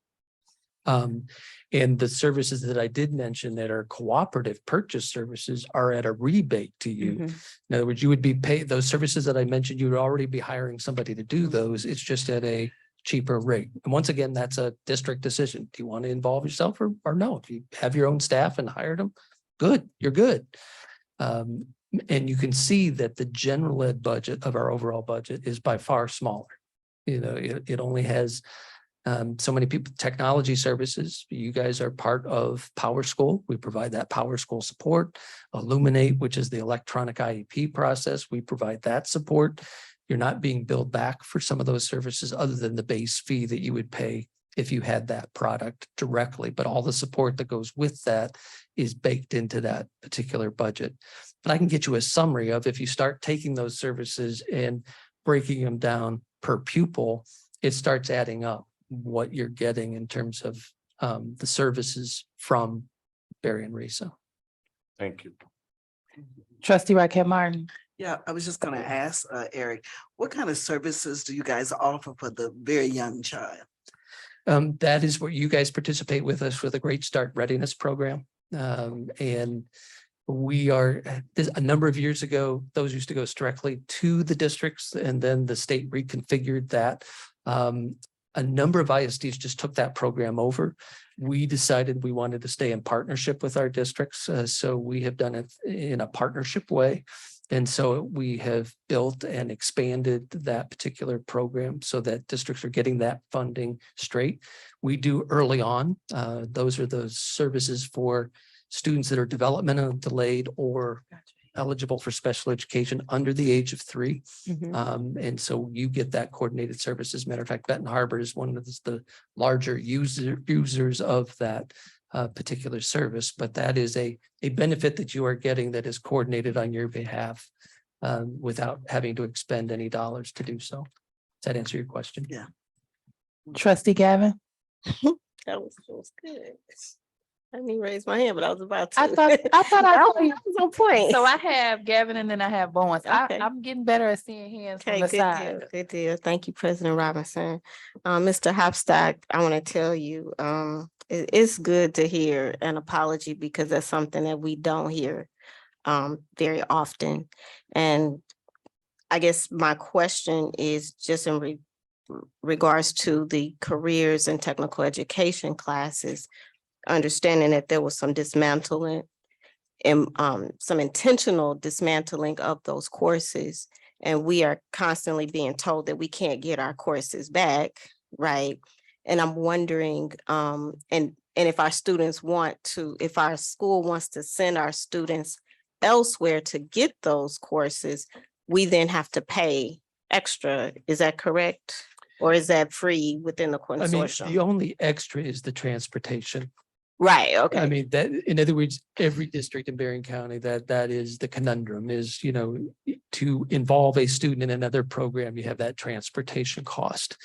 And the services that I did mention that are cooperative purchase services are at a rebate to you. Mhm. In other words, you would be paid, those services that I mentioned, you would already be hiring somebody to do those. It's just at a cheaper rate. And once again, that's a district decision. Do you want to involve yourself or no? If you have your own staff and hired them, good, you're good. And you can see that the general ed budget of our overall budget is by far smaller. You know, it only has so many people. Technology services, you guys are part of Power School. We provide that Power School support. Illuminate, which is the electronic IEP process, we provide that support. You're not being billed back for some of those services other than the base fee that you would pay if you had that product directly. But all the support that goes with that is baked into that particular budget. But I can get you a summary of if you start taking those services and breaking them down per pupil, it starts adding up what you're getting in terms of the services from Barry and Risa. Thank you. Trustee Raquel Martin. Yeah, I was just gonna ask, Eric, what kind of services do you guys offer for the very young child? That is where you guys participate with us with a Great Start Readiness Program. And we are, a number of years ago, those used to go directly to the districts, and then the state reconfigured that. A number of ISDs just took that program over. We decided we wanted to stay in partnership with our districts. So we have done it in a partnership way. And so we have built and expanded that particular program so that districts are getting that funding straight. We do early on. Those are those services for students that are developmentally delayed or eligible for special education under the age of 3. And so you get that coordinated service. As a matter of fact, Benton Harbor is one of the larger users of that particular service, but that is a benefit that you are getting that is coordinated on your behalf without having to expend any dollars to do so. Does that answer your question? Yeah. Trustee Gavin. That was good. I didn't even raise my hand, but I was about to. I thought I That saw you. was on point. So I have Gavin and then I have Bowens. Okay. I'm getting better at seeing hands from Okay, the good side. deal, good deal. Thank you, President Robinson. Mr. Hopstock, I want to tell you, it's good to hear an apology because that's something that we don't hear very often. And I guess my question is just in regards to the careers and technical education classes, understanding that there was some dismantling and some intentional dismantling of those courses. And we are constantly being told that we can't get our courses back, right? And I'm wondering, and if our students if our school wants to send our students elsewhere to get those courses, we then have to pay extra. Is that correct? Or is that free within the I mean, consortium? the only extra is the transportation. Right, okay. I mean, that, in other words, every district in Berrien County, that is the conundrum is, to involve a student in another program, you have that transportation cost.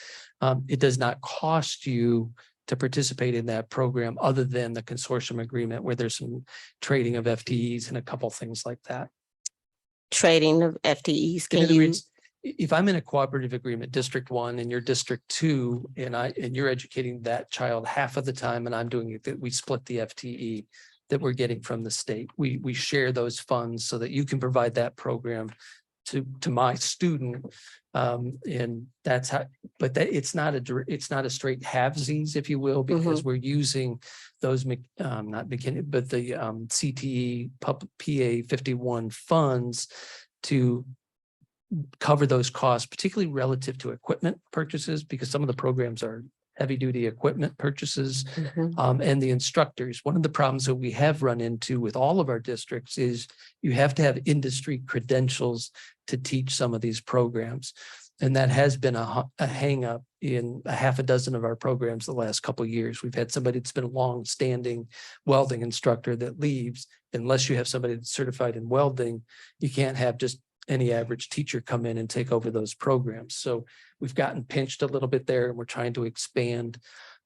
It does not cost you to participate in that program other than the consortium agreement where there's some trading of FTEs and a couple things like that. Trading of FTEs, In can other you? words, if I'm in a cooperative agreement, District 1 and you're District 2, and you're educating that child half of the time and I'm doing it, that we split the FTE that we're getting from the state. We share those funds so that you can provide that program to my student. And that's how, but that it's not a straight halvesies, if you will, because we're using those not McKinney, but the CTE PA 51 funds to cover those costs, particularly relative to equipment purchases, because some of the programs are heavy duty equipment purchases and the instructors. One of the problems that we have run into with all of our districts is you have to have industry credentials to teach some of these programs. And that has been a hang up in a half a dozen of our programs the last couple of years. We've had somebody that's been a long-standing welding instructor that leaves. Unless you have somebody that's certified in welding, you can't have just any average teacher come in and take over those programs. So we've gotten pinched a little bit there and we're trying to expand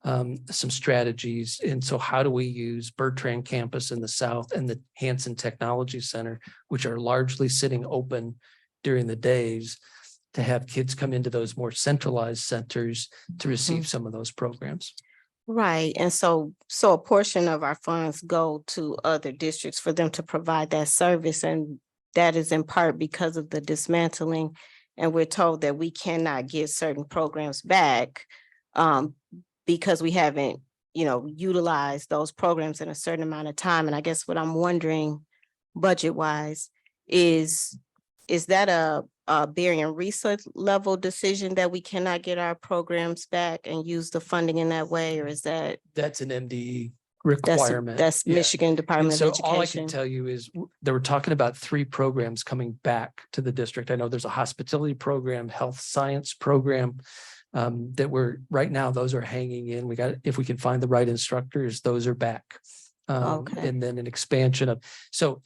some strategies. And so how do we use Bertrand campus in the south and the Hanson Technology Center, which are largely sitting open during the days, to have kids come into those more centralized centers to receive some of those programs. Right, and so a portion of our funds go to other districts for them to provide that service, and that is in part because of the dismantling and we're told that we cannot get certain programs back because we haven't, utilized those programs in a certain amount of time. And I guess what I'm wondering, budget-wise, is that a Berrien research level decision that we cannot get our programs back and use the funding in that way, or is that That's an MDE that's requirement. that's Yeah. Michigan And Department of so all I can Education? tell you is they were talking about 3 programs coming back to the district. I know there's a hospitality program, health science program, that we're right now, those are hanging in. If we can find the right instructors, those are back. Okay. And then an expansion of, so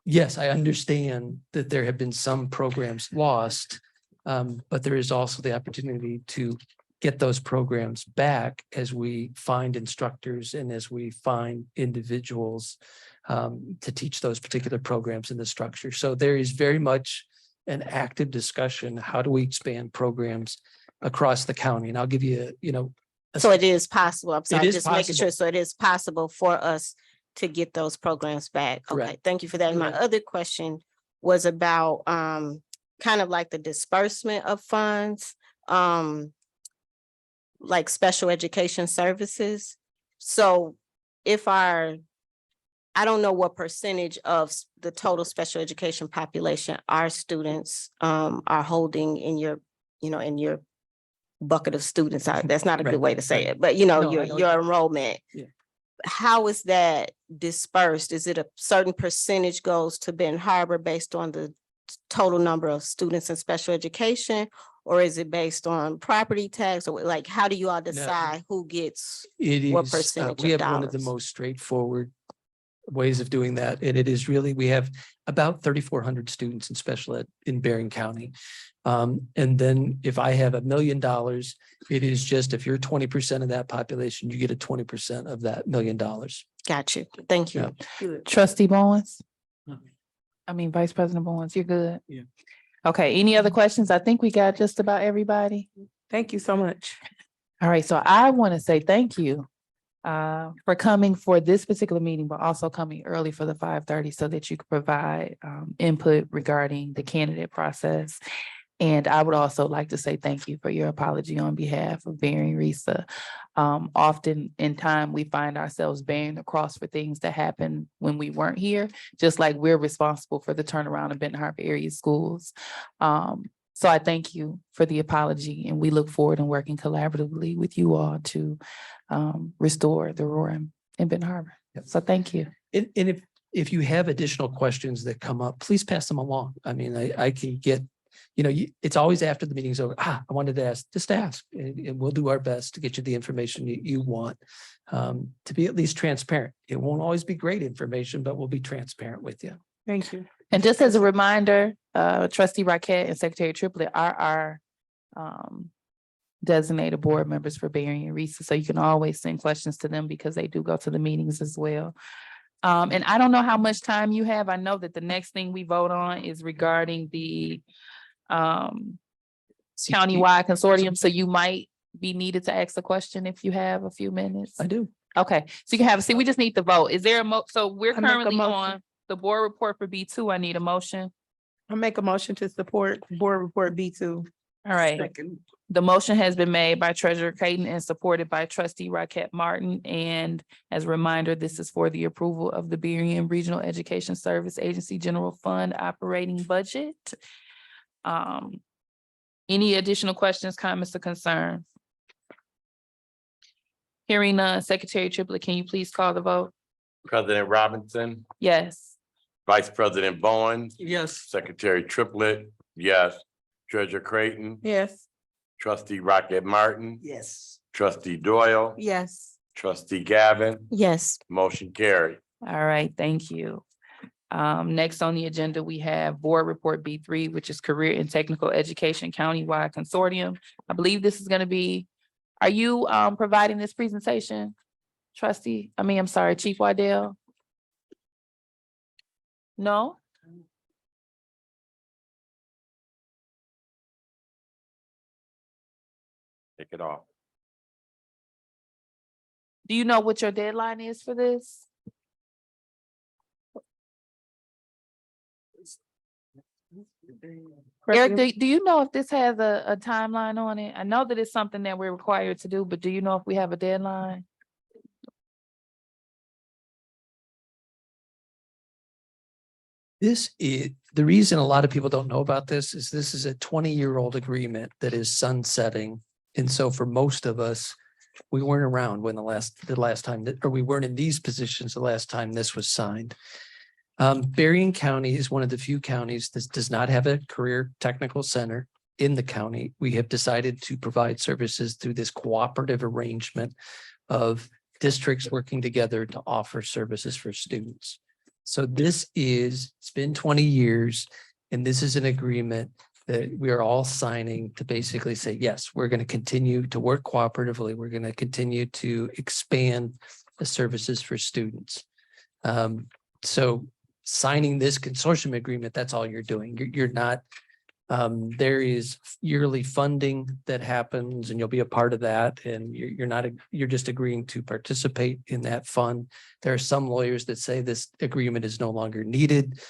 yes, I understand that there have been some programs lost. But there is also the opportunity to get those programs back as we find instructors and as we find individuals to teach those particular programs in the structure. So there is very much an active discussion. How do we expand programs across the county? And I'll give you, So it is possible. I'm sorry, is just making sure. possible. So it is possible for us to get those programs back. Okay, Correct. thank you for that. And my Correct. other question was about kind of like the disbursement of funds, like special education services. So if I don't know what percentage of the total special education population our students are holding in your, in your bucket of students. That's not a good Right, way to say right. it, but No, I know your enrollment. Yeah. How is that dispersed? Is it a certain percentage goes to Benton Harbor based on the total number of students in special education? Or is it based on property tax, or like, how do you all decide who gets It what is, percentage we of have one of the dollars? most straightforward ways of doing that. And it is really, we have about 3,400 students in special ed in Berrien County. And then if I have $1 million, it is just, if you're 20% of that population, you get a 20% of that $1 million. Got you. Thank you. Trustee Bowens? No. Vice President Bowens, you're good? Yeah. Okay, any other questions? I think we got just about everybody. Thank you so much. All right, so I want to say thank you for coming for this particular meeting, but also coming early for the 5:30 so that you could provide input regarding the candidate process. And I would also like to say thank you for your apology on behalf of Berrien Risa. Often in time, we find ourselves bearing the cross for things that happened when we weren't here, just like we're responsible for the turnaround of Benton Harbor area schools. So I thank you for the apology, and we look forward to working collaboratively with you all to restore the roar in Benton Harbor. So thank you. And if you have additional questions that come up, please pass them along. I mean, I can get, it's always after the meeting's over. I wanted to ask, just ask, and we'll do our best to get you the information you want, to be at least transparent. It won't always be great information, but we'll be transparent with you. Thank you. And just as a reminder, Trustee Rocket and Secretary Triplett are our designated board members for Berrien Risa. So you can always send questions to them because they do go to the meetings as well. And I don't know how much time you have. I know that the next thing we vote on is regarding the countywide consortium. So you might be needed to ask a question if you have a few minutes. I do. Okay, so you can have a seat. We just need to vote. Is there a so we're I make a currently motion. on the board report for B2. I need a motion. I'll make a motion to support board report B2. All right. Second. The motion has been made by Treasurer Creighton and supported by Trustee Rocket Martin. And as a reminder, this is for the approval of the Berrien Regional Education Service Agency General Fund operating budget. Any additional questions, comments, or concerns? Hearing none, Secretary Triplett, can you please call the vote? President Robinson, Yes. Vice President Bowen, Yes. Secretary Triplett, yes. Treasurer Creighton, Yes. Trustee Rocket Martin, Yes. Trustee Doyle, Yes. Trustee Gavin, Yes. motion carried. All right, thank you. Next on the agenda, we have Board Report B3, which is Career and Technical Education Countywide Consortium. I believe this is going to be, are you providing this presentation, I'm sorry, Chief Waddell? No? Take it off. Do you know what your deadline is for this? Eric, President- do you know if this has a timeline on it? I know that it's something that we're required to do, but do you know if we have a deadline? This is, the reason a lot of people don't know about this is a 20-year-old agreement that is sunsetting. And so for most of us, we weren't around when the last time that, or we weren't in these positions the last time this was signed. Berrien County is one of the few counties that does not have a career technical center in the county. We have decided to provide services through this cooperative arrangement of districts working together to offer services for students. So it's been 20 years, and this is an agreement that we are all signing to basically say, yes, we're going to continue to work cooperatively. We're going to continue to expand the services for students. So signing this consortium agreement, that's all you're doing. You're not, there is yearly funding that happens and you'll be a part of that. And you're just agreeing to participate in that fund. There are some lawyers that say this agreement is no longer needed,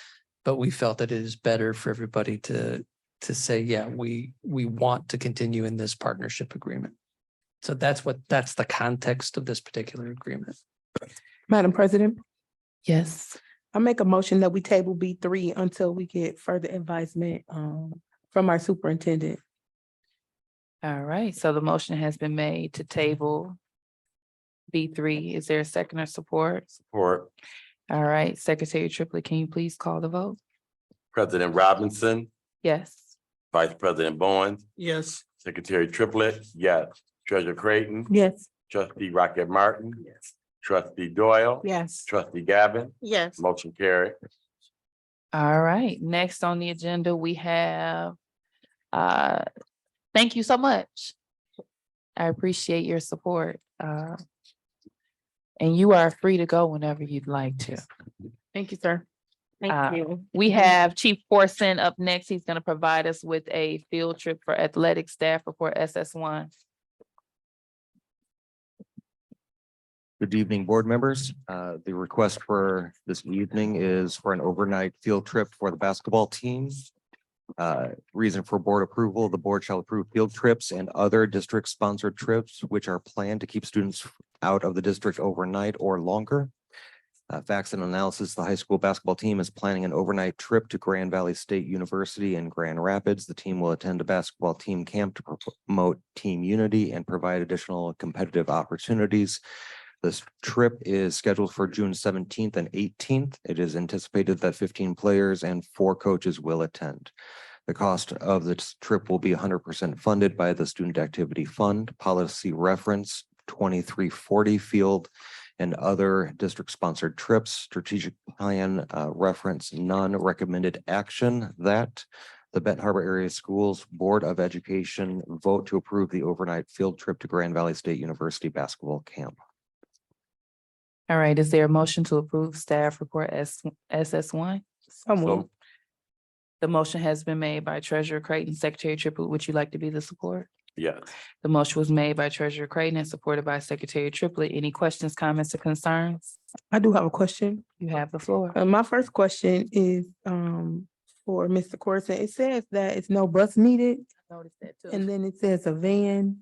but we felt that it is better for everybody to say, yeah, we want to continue in this partnership agreement. So that's the context of this particular agreement. Madam President, Yes. I make a motion that we table B3 until we get further advisement from our superintendent. All right, so the motion has been made to table B3. Is there a second or support? Support. All right, Secretary Triplett, can you please call the vote? President Robinson, Yes. Vice President Bowens, Yes. Secretary Triplett, yes. Treasurer Creighton, Yes. Trustee Rocket Martin. Yes. Trustee Doyle. Yes. Trustee Gavin, Yes. motion carried. All right, next on the agenda, we have, thank you so much. I appreciate your support. And you are free to go whenever you'd like to. Thank you, sir. Thank you. We have Chief Forson up next. He's going to provide us with a field trip for athletic staff report SS1. Good evening, board members. The request for this evening is for an overnight field trip for the basketball team. Reason for board approval, the board shall approve field trips and other district sponsored trips which are planned to keep students out of the district overnight or longer. Facts and analysis, the high school basketball team is planning an overnight trip to Grand Valley State University in Grand Rapids. The team will attend a basketball team camp to promote team unity and provide additional competitive opportunities. This trip is scheduled for June 17th and 18th. It is anticipated that 15 players and 4 coaches will attend. The cost of this trip will be 100% funded by the Student Activity Fund, policy reference 2340 field and other district-sponsored trips, strategic plan reference none, recommended action that the Benton Harbor Area Schools Board of Education vote to approve the overnight field trip to Grand Valley State University basketball camp. All right, is there a motion to approve staff report SS1? So moved. The motion has been made by Treasurer Creighton. Secretary Triplett, would you like to be the support? Yes. The motion was made by Treasurer Creighton and supported by Secretary Triplett. Any questions, comments, or concerns? I do have a question. You have the floor. My first question is for Mr. Corson. It says that it's no bus needed, Notice that and then it says a van.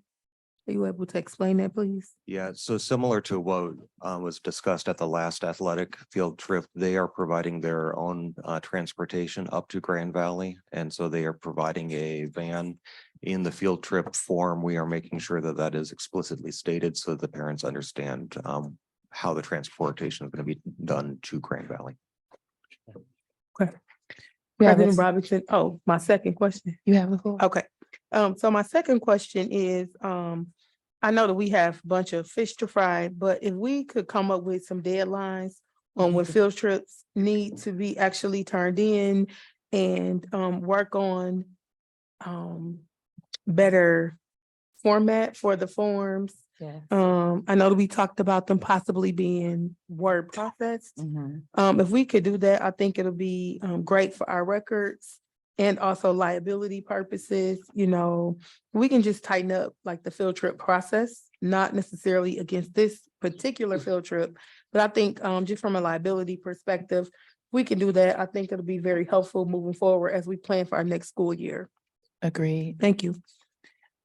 Are you able to explain that, please? Yeah, so similar to what was discussed at the last athletic field trip, they are providing their own transportation up to Grand Valley. And so they are providing a van in the field trip form. We are making sure that that is explicitly stated so the parents understand how the transportation is going to be done to Grand Valley. President Robinson, oh, my second question. You have the floor. Okay, so my second question is, I know that we have a bunch of fish to fry, but if we could come up with some deadlines on when field trips need to be actually turned in and work on better format for the forms. Yes. I know that we talked about them possibly being word processed. Mhm. If we could do that, I think it'll be great for our records and also liability purposes. You know, we can just tighten up like the field trip process, not necessarily against this particular field trip, but I think just from a liability perspective, We can do that. I think it'll be very helpful moving forward as we plan for our next school year. Agreed. Thank you.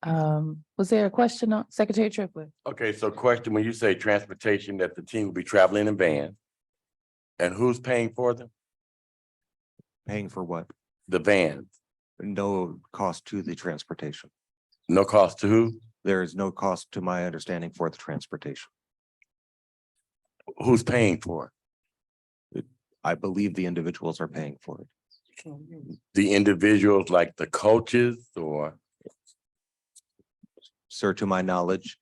Was there a question on Secretary Triplett? Okay, so question, when you say transportation, that the team will be traveling in vans, and who's paying for them? Paying for what? The vans, No cost to the transportation. no cost to who? There is no cost to my understanding for the transportation. Who's paying for it? I believe the individuals are paying for it. The individuals like the coaches or? Sir, to my knowledge,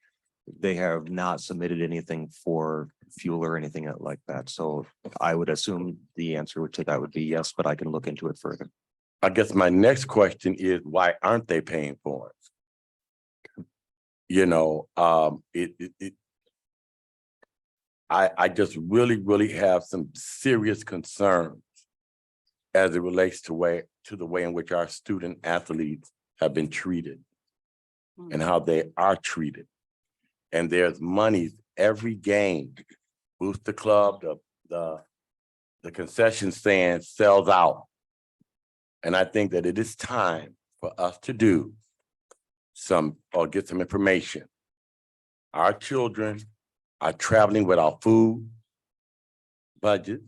they have not submitted anything for fuel or anything like that. So I would assume the answer to that would be yes, but I can look into it further. I guess my next question is, why aren't they paying for it? You know, I just really have some serious concerns as it relates to the way in which our student athletes have been treated and how they are treated. And there's monies every game. Booster Club, the concession stand sells out. And I think that it is time for us to do get some information. Our children are traveling without food budget.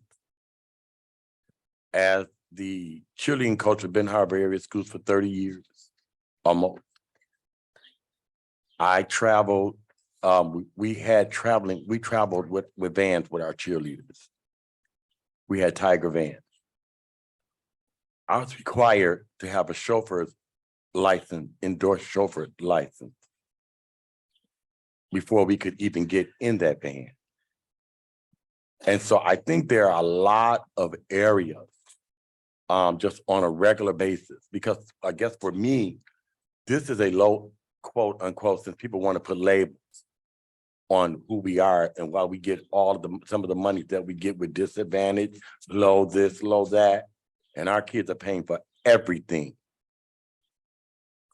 As the cheerleading coach of Ben Harbor area schools for 30 years, almost. I traveled, we traveled with vans with our cheerleaders. We had Tiger vans. I was required to have a chauffeur's license, endorsed chauffeur license, before we could even get in that van. And so I think there are a lot of areas just on a regular basis, because I guess for me, this is a low quote unquote, since people want to put labels on who we are and why we get some of the money that we get with disadvantage, low this, low that, and our kids are paying for everything.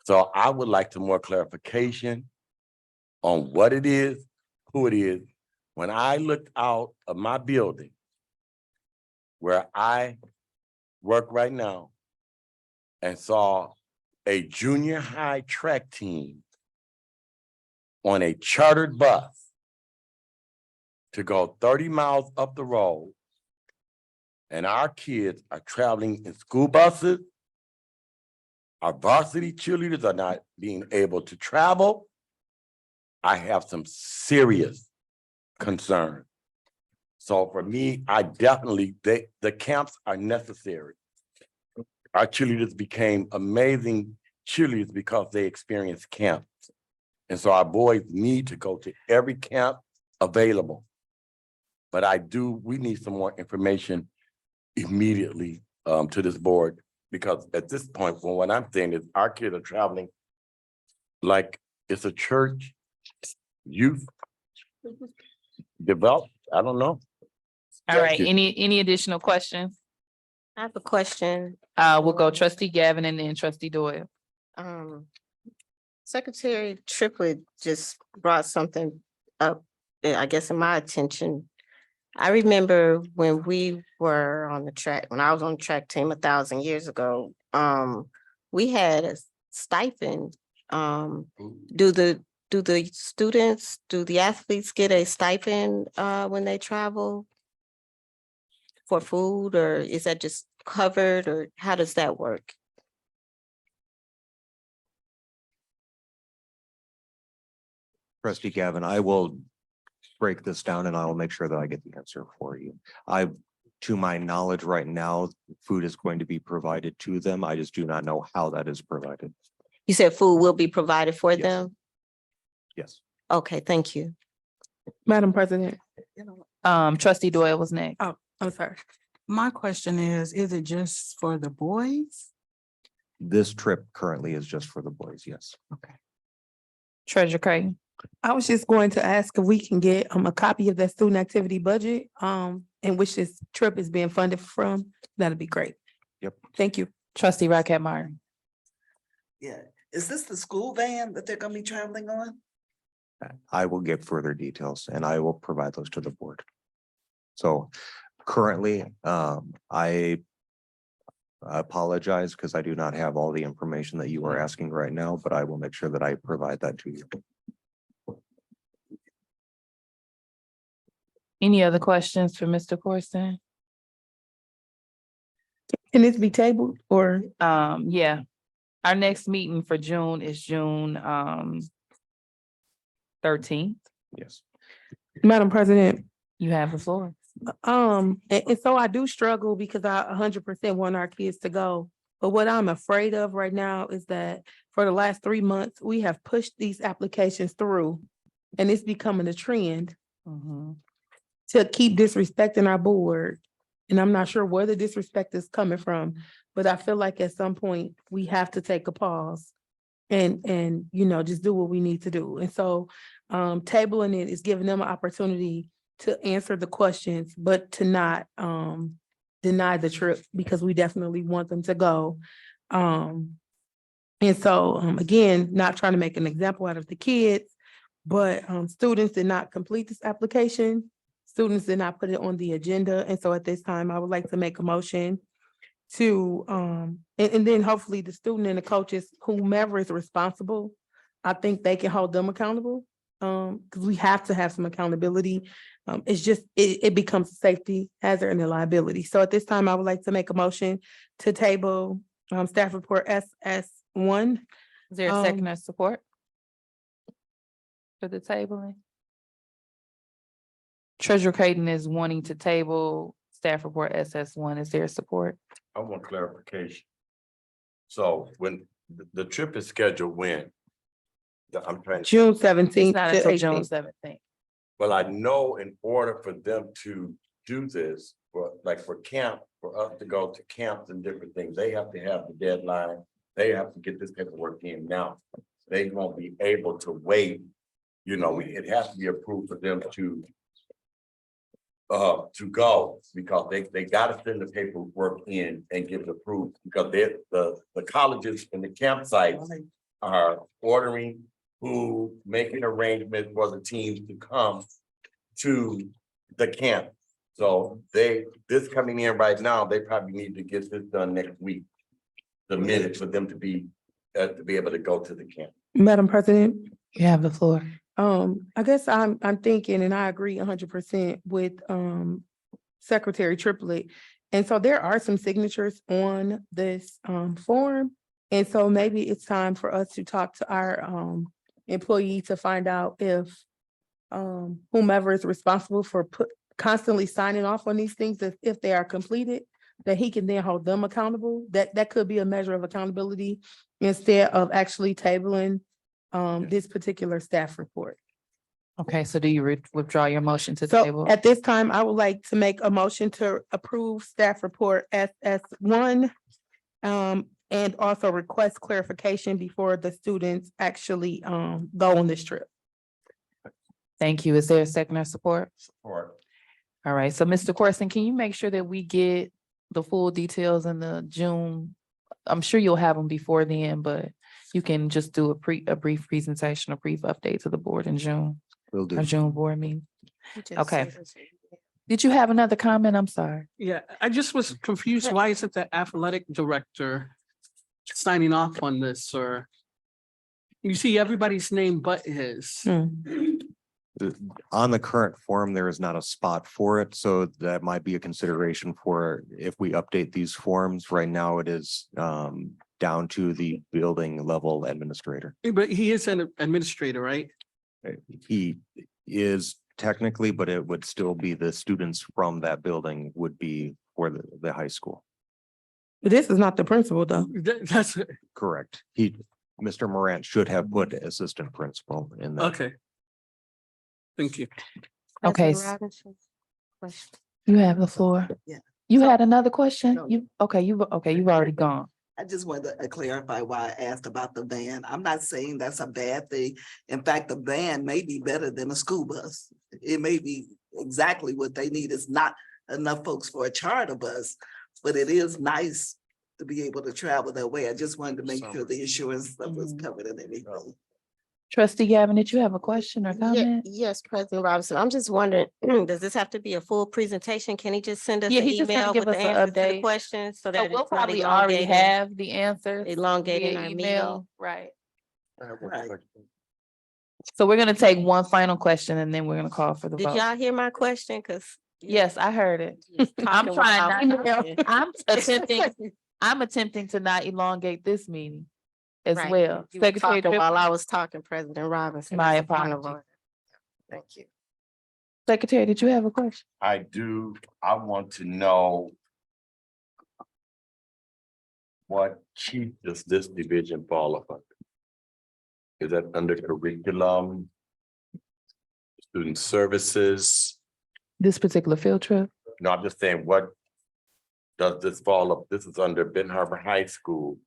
So I would like some more clarification on what it is, who it is. When I looked out of my building where I work right now and saw a junior high track team on a chartered bus to go 30 miles up the road, and our kids are traveling in school buses, our varsity cheerleaders are not being able to travel, I have some serious concern. So for me, I definitely, the camps are necessary. Our cheerleaders became amazing cheerleaders because they experienced camps. And so our boys need to go to every camp available. But we need some more information immediately to this board, because at this point, well, what I'm saying is our kids are traveling like it's a church, youth, developed, I don't know. All right, any additional questions? I have a question. We'll go trustee Gavin and then trustee Doyle. Secretary Triplett just brought something up, I guess, in my attention. I remember when we were on the track, when I was on the track team 1,000 years ago, we had a stipend. Do the students, do the athletes get a stipend when they travel for food, or is that just covered, or how does that work? Trustee Gavin, I will break this down and I will make sure that I get the answer for you. To my knowledge right now, food is going to be provided to them. I just do not know how that is provided. You said food will be provided for Yes. them? Yes. Okay, thank you. Madam President, Trustee Doyle was next. I'm sorry. My question is it just for the boys? This trip currently is just for the boys, yes. Okay. Treasurer Creighton. I was just going to ask if we can get a copy of that student activity budget in which this trip is being funded from. That'd be great. Yep. Thank you. Trustee Rocket Martin. Yeah, is this the school van that they're gonna be traveling on? I will get further details and I will provide those to the board. So currently, I apologize because I do not have all the information that you are asking right now, but I will make sure that I provide that to you. Any other questions for Mr. Corson? Can this be tabled or? Yeah. Our next meeting for June is June 13th. Yes. Madam President, You have the floor. and so I do struggle because I 100% want our kids to go. But what I'm afraid of right now is that for the last 3 months, we have pushed these applications through and it's becoming a trend Mhm. to keep disrespecting our board. And I'm not sure where the disrespect is coming from, but I feel like at some point we have to take a pause and, you know, just do what we need to do. And so tabling it is giving them an opportunity to answer the questions, but to not deny the trip because we definitely want them to go. And so again, not trying to make an example out of the kids, but students did not complete this application. Students did not put it on the agenda. And so at this time, I would like to make a motion to, and then hopefully the student and the coaches, whomever is responsible, I think they can hold them accountable. Because we have to have some accountability. It's just, it becomes a safety hazard and a liability. So at this time, I would like to make a motion to table staff report SS1. Is there a second or support? For the tabling? Treasurer Creighton is wanting to table staff report SS1. Is there support? I want clarification. So when the trip is scheduled when? I'm trying to, June It's 17th not to until June 18th. 17th. well, I know in order for them to do this, for camp, for us to go to camps and different things, they have to have the deadline. They have to get this paperwork in now. They won't be able to wait. You know, it has to be approved for them to go, because they gotta send the paperwork in and get it approved, because the colleges and the campsites are ordering food, making arrangements for the teams to come to the camp. So this coming in right now, they probably need to get this done next week. The minutes for them to be able to go to the camp. Madam President, You have the floor. I guess I'm thinking, and I agree 100% with Secretary Triplett. And so there are some signatures on this form. And so maybe it's time for us to talk to our employee to find out if whomever is responsible for constantly signing off on these things, if they are completed, that he can then hold them accountable. That could be a measure of accountability instead of actually tabling this particular staff report. Okay, so do you withdraw your motion to So table? at this time, I would like to make a motion to approve staff report SS1. And also request clarification before the students actually go on this trip. Thank you. Is there a second or support? Support. All right, so Mr. Corson, can you make sure that we get the full details in the June? I'm sure you'll have them before then, but you can just do a brief presentation, a brief update to the board in June, Will do. our June board meeting. Okay. Did you have another comment? I'm sorry. Yeah, I just was confused. Why isn't the athletic director signing off on this, or? You see everybody's name but his. On the current form, there is not a spot for it, so that might be a consideration for if we update these forms. Right now, it is down to the building level administrator. But he is an administrator, right? He is technically, but it would still be the students from that building would be for the high school. But this is not the principal, though. That's, Correct. Mr. Morant should have put assistant principal in that. okay. Thank you. Okay. You have the floor. Yeah. You had another question? No. You've already gone. I just wanted to clarify why I asked about the van. I'm not saying that's a bad thing. In fact, the van may be better than a school bus. It may be exactly what they need. It's not enough folks for a charter bus, but it is nice to be able to travel that way. I just wanted to make sure the insurance stuff was covered and everything. Trustee Gavin, did you have a question or Yeah, comment? yes, President Robinson, I'm just wondering, does this have to be a full presentation? Can he just send us Yeah, an he's just gonna email give with the us an answers to the update. questions so So that we'll it's not probably already elongating, have the answers elongating via our email, meeting? right? Right. So we're gonna take one final question and then we're gonna call for the Did vote. y'all hear my question? Cause. Yes, I heard it. I'm talking while I trying was not, talking. I'm attempting to not elongate this meeting as Right, well. you were Secretary talking while Triplett, I was talking, President Robinson. My That's the point of apologies. order. Thank you. Secretary, did you have a question? I do, I want to know what chief does this division fall under? Is that under curriculum? Student services? This particular field trip? No, I'm just saying, what does this fall up? This is under Ben Harbor High School.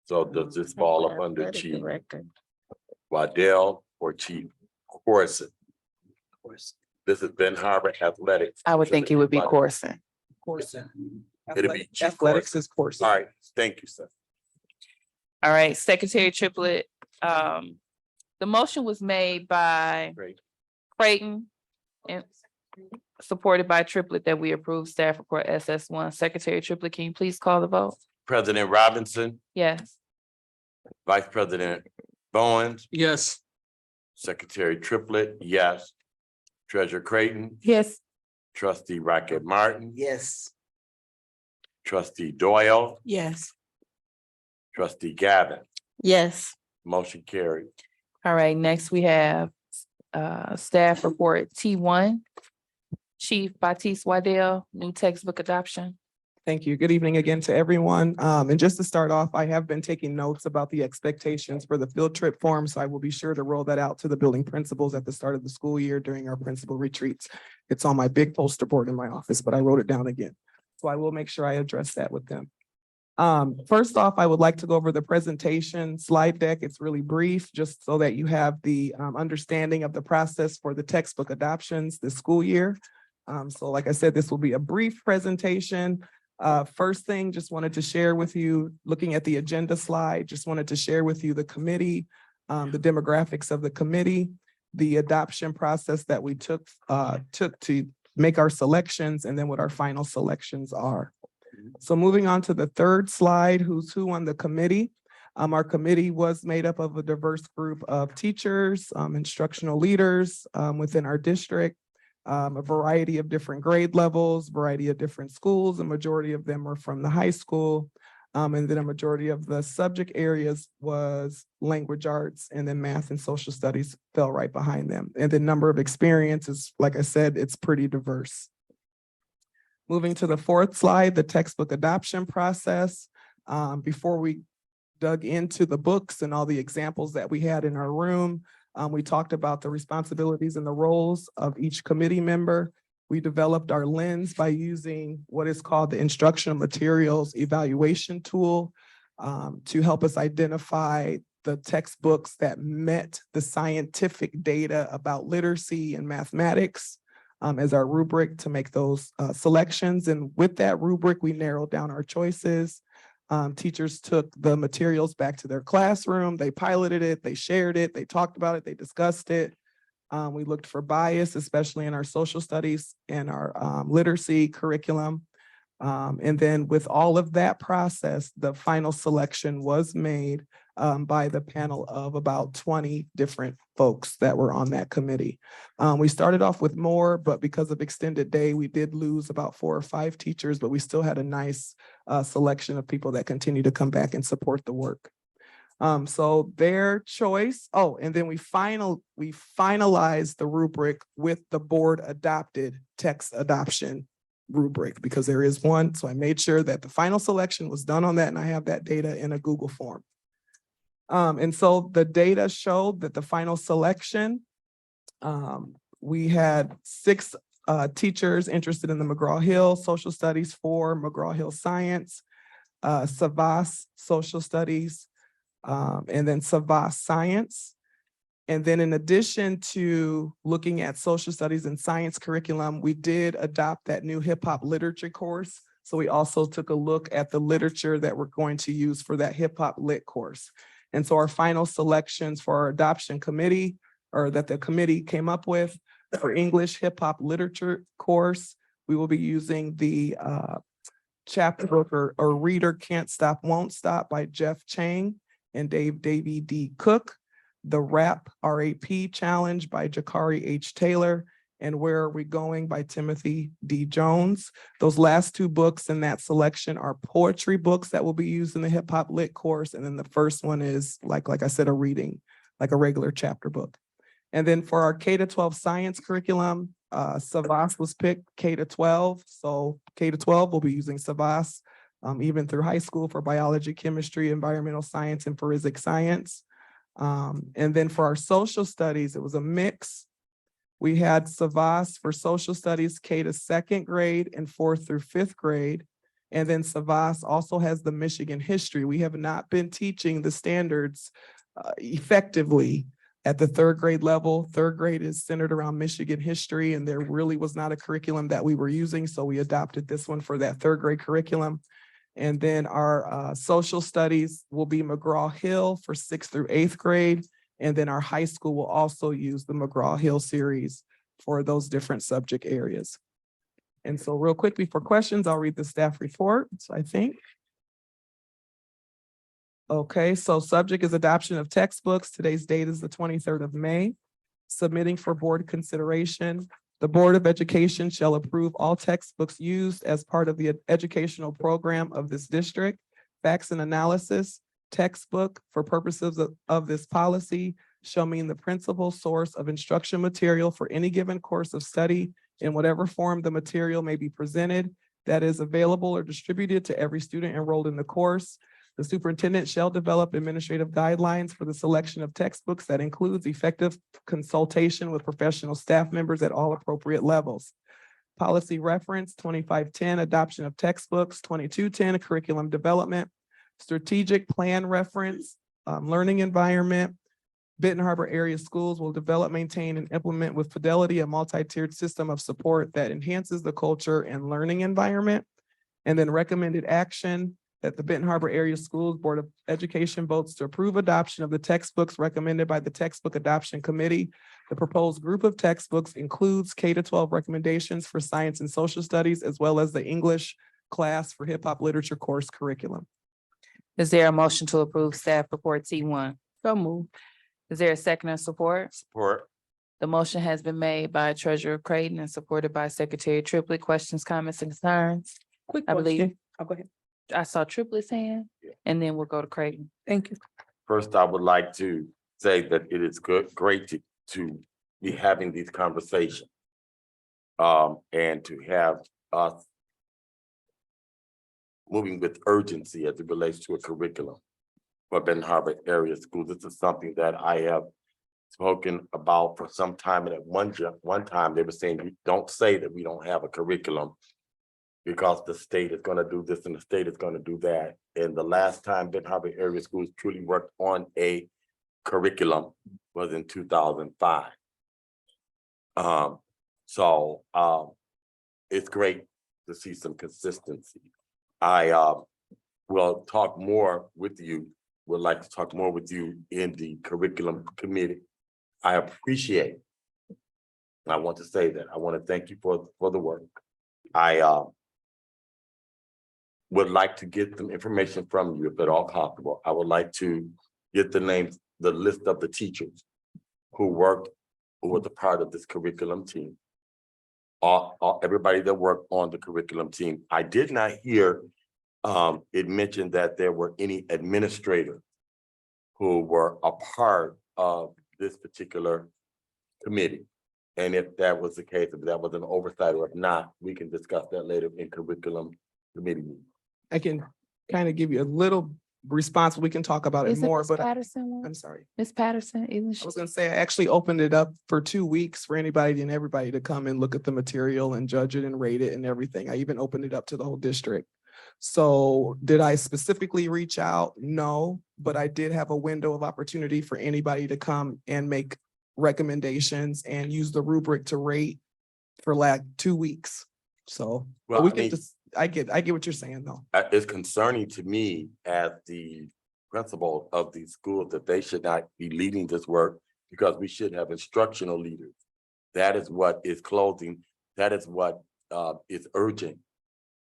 So does this fall up under Athletic Chief Director. Waddell or Chief Corson? This is Ben Harbor Athletics. I would think it would be Waddell. Corson. Corson. It'll be Chief Athletics Corson. is Corson. All right, thank you, sir. All right, Secretary Triplett, the motion was made by Great. Creighton and supported by Triplett that we approve staff report SS1. Secretary Triplett, can you please call the vote? President Robinson, Yes. Vice President Bowens, Yes. Secretary Triplett, yes. Treasurer Creighton, Yes. Trustee Rocket Martin, Yes. Trustee Doyle, Yes. Trustee Gavin, Yes, motion carried. All right, next we have staff report T1. Chief Batis Waddell, new textbook adoption. Thank you. Good evening again to everyone. And just to start off, I have been taking notes about the expectations for the field trip form, so I will be sure to roll that out to the building principals at the start of the school year during our principal retreats. It's on my big poster board in my office, but I wrote it down again. So I will make sure I address that with them. First off, I would like to go over the presentation slide deck. It's really brief, just so that you have the understanding of the process for the textbook adoptions this school year. So like I said, this will be a brief presentation. First thing, just wanted to share with you, looking at the agenda slide, just wanted to share with you the committee, the demographics of the committee, the adoption process that we took to make our selections, and then what our final selections are. So moving on to the third slide, who's who on the committee. Our committee was made up of a diverse group of teachers, instructional leaders within our district, a variety of different grade levels, variety of different schools. A majority of them were from the high school. And then a majority of the subject areas was language arts, and then math and social studies fell right behind them. And the number of experiences, like I said, it's pretty diverse. Moving to the fourth slide, the textbook adoption process. Before we dug into the books and all the examples that we had in our room, we talked about the responsibilities and the roles of each committee member. We developed our lens by using what is called the instructional materials evaluation tool to help us identify the textbooks that met the scientific data about literacy and mathematics as our rubric to make those selections. And with that rubric, we narrowed down our choices. Teachers took the materials back to their classroom, they piloted it, they shared it, they talked about it, they discussed it. We looked for bias, especially in our social studies and our literacy curriculum. And then with all of that process, the final selection was made by the panel of about 20 different folks that were on that committee. We started off with more, but because of extended day, we did lose about 4 or 5 teachers, but we still had a nice selection of people that continue to come back and support the work. So their choice, and then we finalized the rubric with the board adopted text adoption rubric, because there is one. So I made sure that the final selection was done on that, and I have that data in a Google form. And so the data showed that the final selection, we had 6 teachers interested in the McGraw-Hill Social Studies, 4 McGraw-Hill Science, SAVAS Social Studies, and then SAVAS Science. And then in addition to looking at social studies and science curriculum, we did adopt that new hip hop literature course. So we also took a look at the literature that we're going to use for that hip hop lit course. And so our final selections for our adoption committee, or that the committee came up with, for English hip hop literature course, we will be using the chapter book or Reader Can't Stop, Won't Stop by Jeff Chang and Davy D. Cook, the RAP Challenge by Jakari H. Taylor, and Where Are We Going by Timothy D. Jones. Those last two books in that selection are poetry books that will be used in the hip hop lit course. And then the first one is like I said, a reading, like a regular chapter book. And then for our K-12 science curriculum, Savas was picked K-12. So K-12 will be using Savas even through high school for biology, chemistry, environmental science, and forensic science. And then for our social studies, it was a mix. We had Savas for social studies K to 2nd grade and 4th through 5th grade. And then Savas also has the Michigan history. We have not been teaching the standards effectively at the 3rd grade level. 3rd grade is centered around Michigan history, and there really was not a curriculum that we were using. So we adopted this one for that 3rd grade curriculum. And then our social studies will be McGraw-Hill for 6th through 8th grade. And then our high school will also use the McGraw-Hill series for those different subject areas. And so real quickly for questions, I'll read the staff report, I think. Okay, so subject is adoption of textbooks. Today's date is the 23rd of May. Submitting for board consideration. The Board of Education shall approve all textbooks used as part of the educational program of this district. Facts and analysis. Textbook for purposes of this policy shall mean the principal source of instruction material for any given course of study in whatever form the material may be presented that is available or distributed to every student enrolled in the course. The superintendent shall develop administrative guidelines for the selection of textbooks that includes effective consultation with professional staff members at all appropriate levels. Policy reference 2510, adoption of textbooks, 2210, curriculum development. Strategic plan reference, learning environment. Benton Harbor area schools will develop, maintain, and implement with fidelity a multi-tiered system of support that enhances the culture and learning environment. And then recommended action that the Benton Harbor Area Schools Board of Education votes to approve adoption of the textbooks recommended by the Textbook Adoption Committee. The proposed group of textbooks includes K-12 recommendations for science and social studies, as well as the English class for hip hop literature course curriculum. Is there a motion to approve staff report T1? So moved. Is there a second or support? Support. The motion has been made by Treasurer Creighton and supported by Secretary Triplett. Questions, comments, and concerns? Quick I believe- question. Oh, go ahead. I saw Triplett's hand, and then we'll go to Creighton. Thank you. First, I would like to say that it is great to be having these conversations. And to have us moving with urgency as it relates to a curriculum for Benton Harbor area schools. This is something that I have spoken about for some time, and at one time they were saying, don't say that we don't have a curriculum because the state is going to do this and the state is going to do that. And the last time Benton Harbor area schools truly worked on a curriculum was in 2005. It's great to see some consistency. I will talk more with you, would like to talk more with you in the curriculum committee. I appreciate, and I want to say that, I want to thank you for the work. I would like to get some information from you if at all possible. I would like to get the names, the list of the teachers who were the part of this curriculum team. Everybody that worked on the curriculum team. I did not hear it mentioned that there were any administrators who were a part of this particular committee. And if that was the case, if that was an oversight or if not, we can discuss that later in curriculum committee meeting. I can kind of give you a little response. We can talk about it Is it more, Ms. but Patterson one? I'm sorry. Ms. Patterson, isn't I she? was gonna say, I actually opened it up for 2 weeks for anybody and everybody to come and look at the material and judge it and rate it and everything. I even opened it up to the whole district. So did I specifically reach out? No, but I did have a window of opportunity for anybody to come and make recommendations and use the rubric to rate for like 2 weeks. So Well, we I can mean, just, I get what you're saying though. It's concerning to me as the principal of these schools that they should not be leading this work because we should have instructional leaders. That is what is closing. That is what is urgent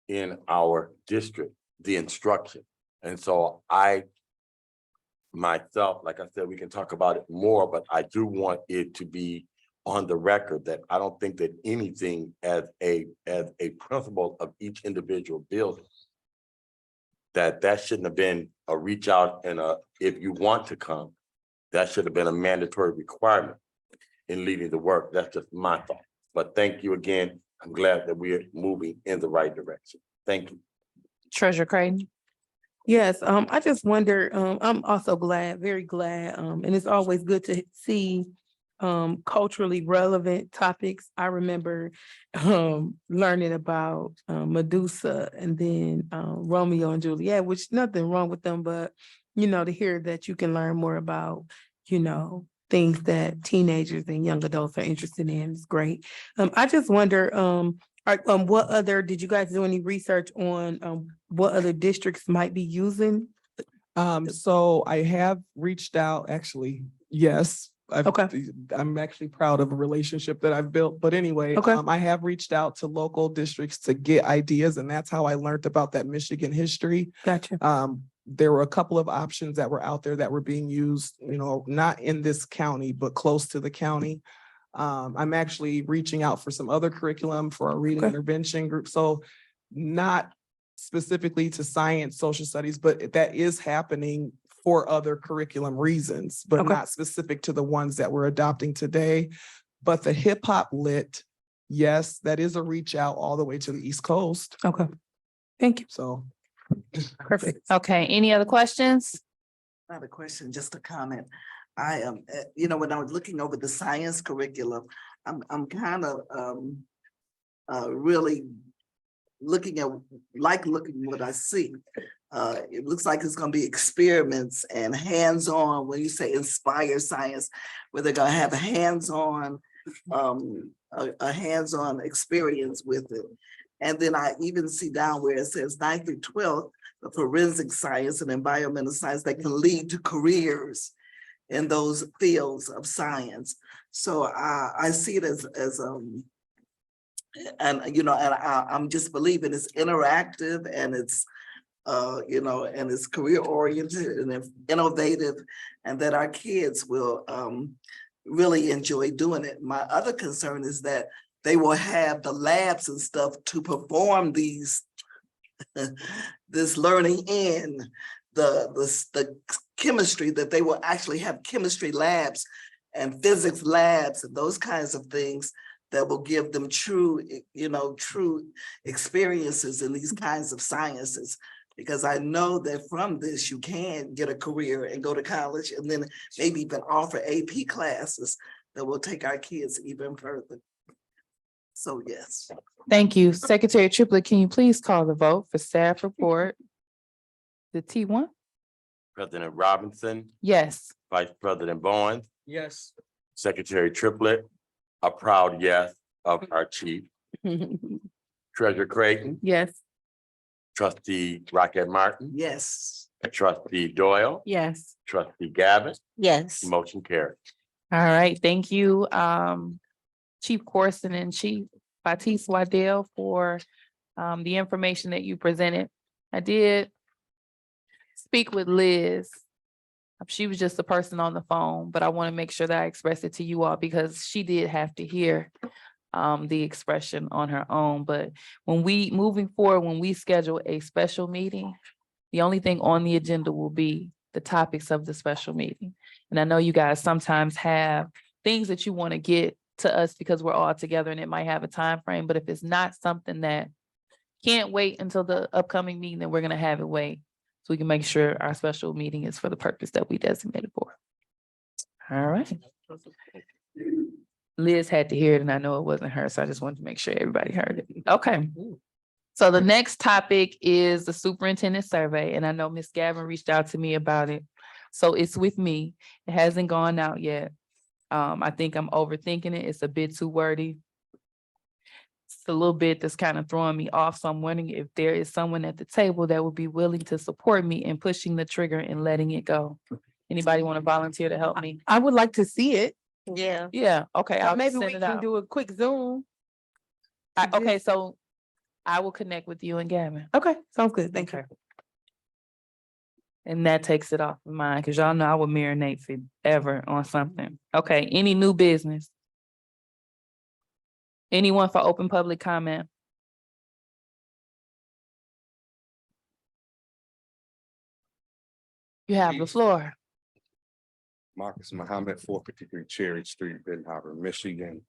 in our district, the instruction. And so myself, like I said, we can talk about it more, but I do want it to be on the record that I don't think that anything as a principal of each individual building, that shouldn't have been a reach out and if you want to come, that should have been a mandatory requirement in leading the work. That's just my thought. But thank you again. I'm glad that we're moving in the right direction. Thank you. Treasurer Creighton. Yes, I just wonder, I'm also glad, very glad, and it's always good to see culturally relevant topics. I remember learning about Medusa and then Romeo and Juliet, which nothing wrong with them, but to hear that you can learn more about, things that teenagers and young adults are interested in is great. I just wonder, what other, did you guys do any research on what other districts might be using? So I have reached out, actually, yes. I'm actually proud of a relationship that I've built, but anyway, Okay. I have reached out to local districts to get ideas, and that's how I learned about that Michigan history. Gotcha. There were a couple of options that were out there that were being used, not in this county, but close to the county. I'm actually reaching out for some other curriculum for a reading intervention group. So not specifically to science, social studies, but that is happening for other curriculum reasons, but not specific to the ones that we're adopting today. But the hip hop lit, yes, that is a reach out all the way to the East Coast. Okay. Thank you. So. Perfect. Okay, any other questions? Not a question, just a comment. I am, when I was looking over the science curriculum, I'm kind of really looking at what I see. It looks like it's going to be experiments and hands-on. When you say inspire science, where they're going to have a hands-on experience with it. And then I even see down where it says 9th through 12th, the forensic science and environmental science that can lead to careers in those fields of science. So I see it as I'm just believing it's interactive and it's and it's career oriented and innovative, and that our kids will really enjoy doing it. My other concern is that they will have the labs and stuff to perform these this learning in the chemistry, that they will actually have chemistry labs and physics labs and those kinds of things that will give them true experiences in these kinds of sciences. Because I know that from this, you can get a career and go to college and then maybe even offer AP classes that will take our kids even further. So yes. Thank you. Secretary Triplett, can you please call the vote for staff report? The T1? President Robinson, Yes. Vice President Bowen, Yes. Secretary Triplett, a proud yes of our chief. Treasurer Creighton, Yes. Trustee Rocket Martin, Yes. Trustee Doyle, Yes. Trustee Gavin, Yes. motion carried. All right, thank you, Chief Corson and Chief Batiste Waddell for the information that you presented. I did speak with Liz. She was just the person on the phone, but I want to make sure that I express it to you all because she did have to hear the expression on her own. But moving forward, when we schedule a special meeting, the only thing on the agenda will be the topics of the special meeting. And I know you guys sometimes have things that you want to get to us because we're all together and it might have a time frame. But if it's not something that can't wait until the upcoming meeting, then we're going to have it wait so we can make sure our special meeting is for the purpose that we designated for. All right. Liz had to hear it and I know it wasn't her, so I just wanted to make sure everybody heard it. Okay. So the next topic is the superintendent survey, and I know Ms. Gavin reached out to me about it. So it's with me. It hasn't gone out yet. I think I'm overthinking it. It's a bit too wordy. a little bit that's kind of throwing me off. So I'm wondering if there is someone at the table that would be willing to support me in pushing the trigger and letting it go. Anybody want to volunteer to help me? I would like to see it. Yeah. Yeah, okay, I'll Maybe send we it can out. do a quick Zoom. Okay, so I will connect with you and Gavin. Okay, sounds good. Thank you. Okay. And that takes it off of mine, because y'all know I would marinate forever on something. Okay, any new business? Anyone for open public comment? You have the floor. Marcus Muhammad, 453 Cherry Street, Benton Harbor, Michigan.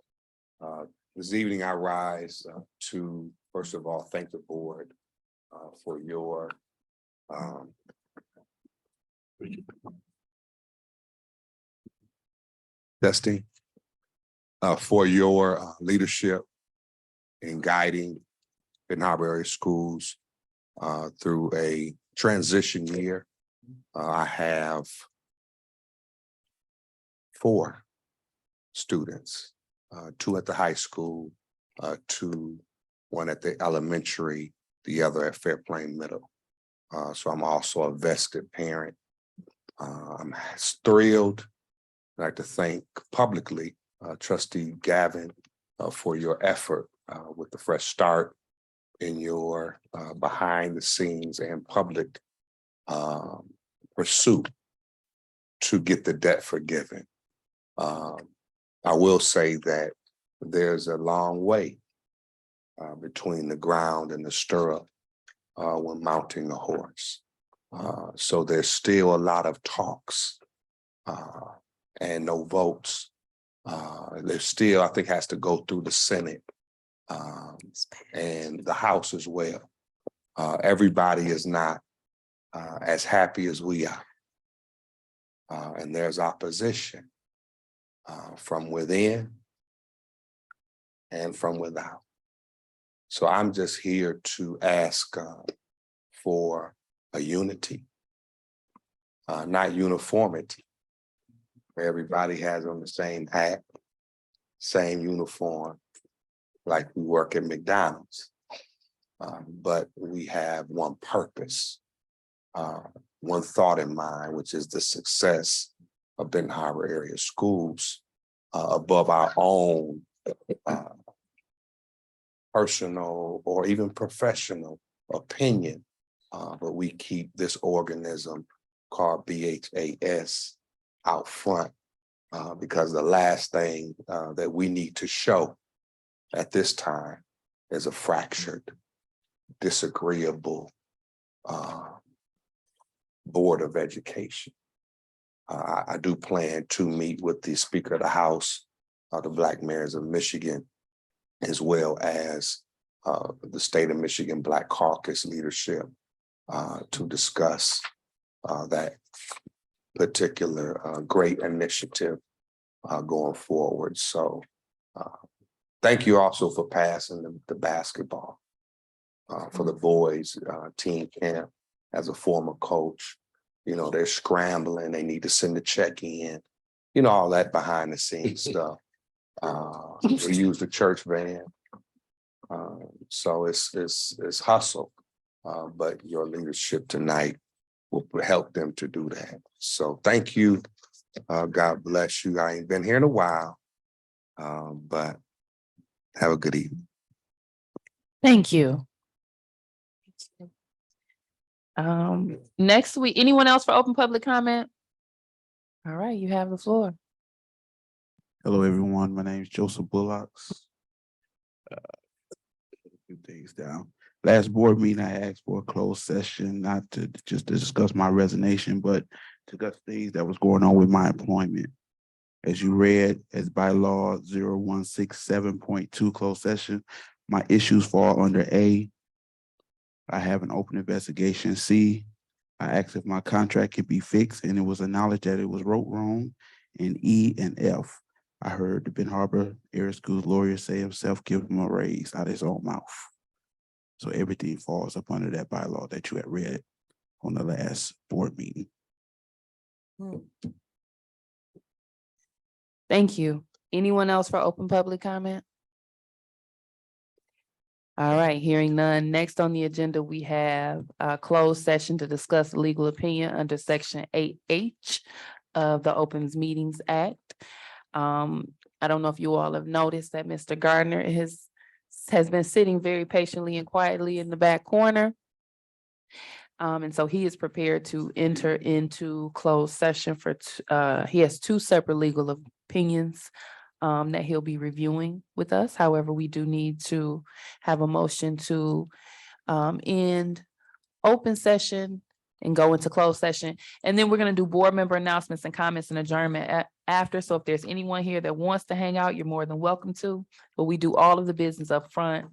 This evening I rise to, first of all, thank the board for your testing, for your leadership in guiding Benton Harbor area schools through a transition year. I have 4 students, 2 at the high school, 1 at the elementary, the other at Fair Plain Middle. So I'm also a vested parent. I'm thrilled. I'd like to thank publicly Trustee Gavin for your effort with the Fresh Start in your behind the scenes and public pursuit to get the debt forgiven. I will say that there's a long way between the ground and the stirrup when mounting a horse. So there's still a lot of talks and no votes. There's still, I think, has to go through the Senate and the House as well. Everybody is not as happy as we are. And there's opposition from within and from without. So I'm just here to ask for a unity, not uniformity. Everybody has on the same hat, same uniform, like we work at McDonald's. But we have one purpose, one thought in mind, which is the success of Benton Harbor area schools above our own personal or even professional opinion. But we keep this organism called BHAS out front because the last thing that we need to show at this time is a fractured, disagreeable Board of Education. I do plan to meet with the Speaker of the House, the Black Mayors of Michigan, as well as the State of Michigan Black Caucus leadership to discuss that particular great initiative going forward. So thank you also for passing the basketball for the boys team camp. As a former coach, you know, they're scrambling, they need to send a check in, you know, all that behind the scenes stuff. We use the church van. So it's hustle, but your leadership tonight will help them to do that. So thank you. God bless you. I ain't been here in a while, but have a good evening. Thank you. Next week, anyone else for open public comment? All right, you have the floor. Hello, everyone. My name is Joseph Bullocks. A few things down. Last board meeting, I asked for a closed session, not to just to discuss my resignation, but to discuss things that was going on with my employment. As you read, as by law 0167.2 closed session, my issues fall under A. I have an open investigation. C, I asked if my contract could be fixed, and it was acknowledged that it was wrote wrong. And E and F, I heard the Benton Harbor Area Schools lawyer say himself give him a raise out of his own mouth. So everything falls up under that bylaw that you had read on the last board meeting. Thank you. Anyone else for open public comment? All right, hearing none. Next on the agenda, we have a closed session to discuss legal opinion under section 8H of the Opens Meetings Act. I don't know if you all have noticed that Mr. Gardner has been sitting very patiently and quietly in the back corner. And so he is prepared to enter into closed session he has two separate legal opinions that he'll be reviewing with us. However, we do need to have a motion to end open session and go into closed session. And then we're gonna do board member announcements and comments and adjournment after. So if there's anyone here that wants to hang out, you're more than welcome to. But we do all of the business up front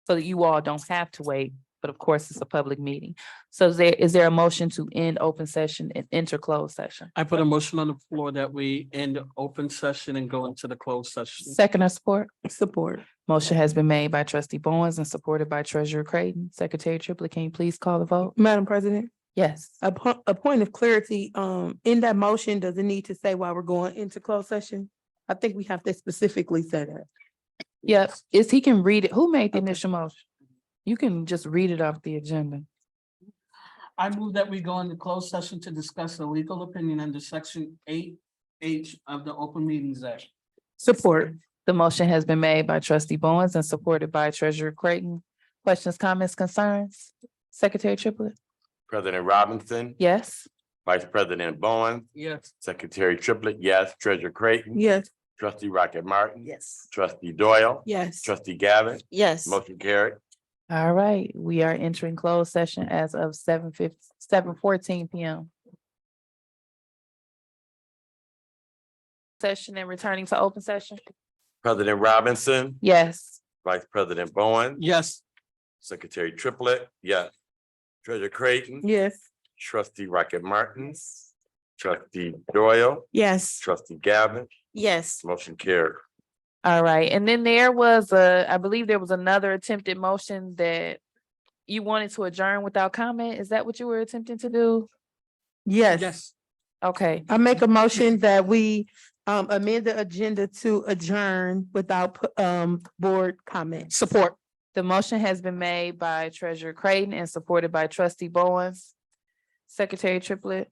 so that you all don't have to wait. But of course, it's a public meeting. So is there a motion to end open session and enter closed session? I put a motion on the floor that we end open session and go into the closed session. Second or support? Support. Motion has been made by trustee Bowens and supported by treasurer Creighton. Secretary Triplett, can you please call the vote? Madam President, Yes. a point of clarity, in that motion, does it need to say why we're going into closed session? I think we have to specifically say that. Yep, he can read it. Who made the initial motion? You can just read it off the agenda. I move that we go into closed session to discuss the legal opinion under section 8H of the Open Meetings Act. Support. The motion has been made by trustee Bowens and supported by treasurer Creighton. Questions, comments, concerns? Secretary Triplett? President Robinson, Yes. Vice President Bowen, Yes. Secretary Triplett, yes, Treasurer Creighton. Yes. Trustee Rocket Martin. Yes. Trustee Doyle. Yes. Trustee Gavin. Yes. Motion carried. All right, we are entering closed session as of 7:14 PM. Session and returning to open session? President Robinson, Yes. Vice President Bowen. Yes. Secretary Triplett, yes. Treasurer Creighton. Yes. Trustee Rocket Martin. Trustee Doyle. Yes. Trustee Gavin. Yes. Motion carried. All right, and then I believe there was another attempted motion that you wanted to adjourn without comment. Is that what you were attempting to do? Yes. Yes. Okay, I make a motion that we amend the agenda to adjourn without board comment. Support. the motion has been made by Treasurer Creighton and supported by Trustee Bowens. Secretary Triplett?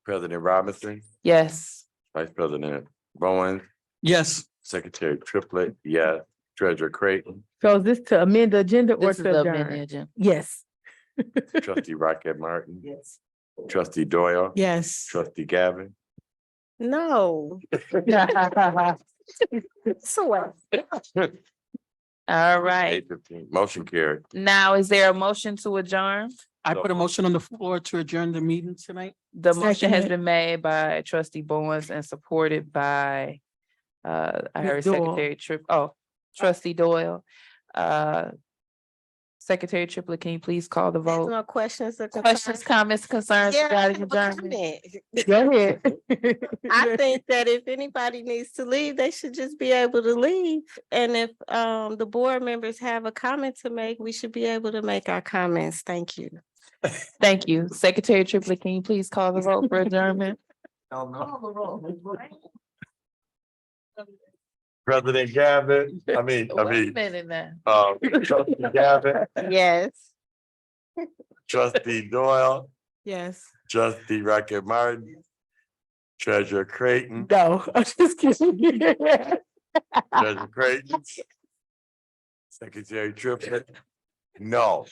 President Robinson, Yes. Vice President Bowen, Yes. Secretary Triplett, yes. Treasurer Creighton, So is this to amend the agenda or This is to the adjourn? amended agenda. Yes. Trustee Rocket Martin, Yes. Trustee Doyle, Yes. Trustee Gavin. No. So what? All right. 8:15. Motion carried. Now, is there a motion to adjourn? I put a motion on the floor to adjourn the meeting tonight. The motion has Seconded. been made by Trustee Bowens and supported by I heard Doyle. Secretary Trustee Doyle. Secretary Triplett, can you please call the vote? No questions or Questions, concerns? comments, concerns Yeah, I regarding have a adjournment? comment. Go ahead. I think that if anybody needs to leave, they should just be able to leave. And if the board members have a comment to make, we should be able to make our comments. Thank you. Thank you. Secretary Triplett, can you please call the vote for adjournment? President Gavin, Wait a minute now. Trustee Gavin, Yes. Trustee Doyle, Yes. Trustee Rocket Martin, Treasurer Creighton, No, I'm just kidding. Treasurer Creighton, Secretary Triplett, no.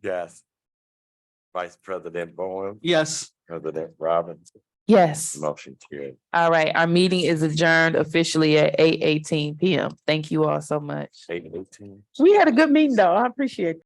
Yes. Vice President Bowen, Yes. President Robinson, Yes. motion carried. All right, our meeting is adjourned officially at 8:18 PM. Thank you all so much. 8:18. We had a good meeting though. I appreciate it.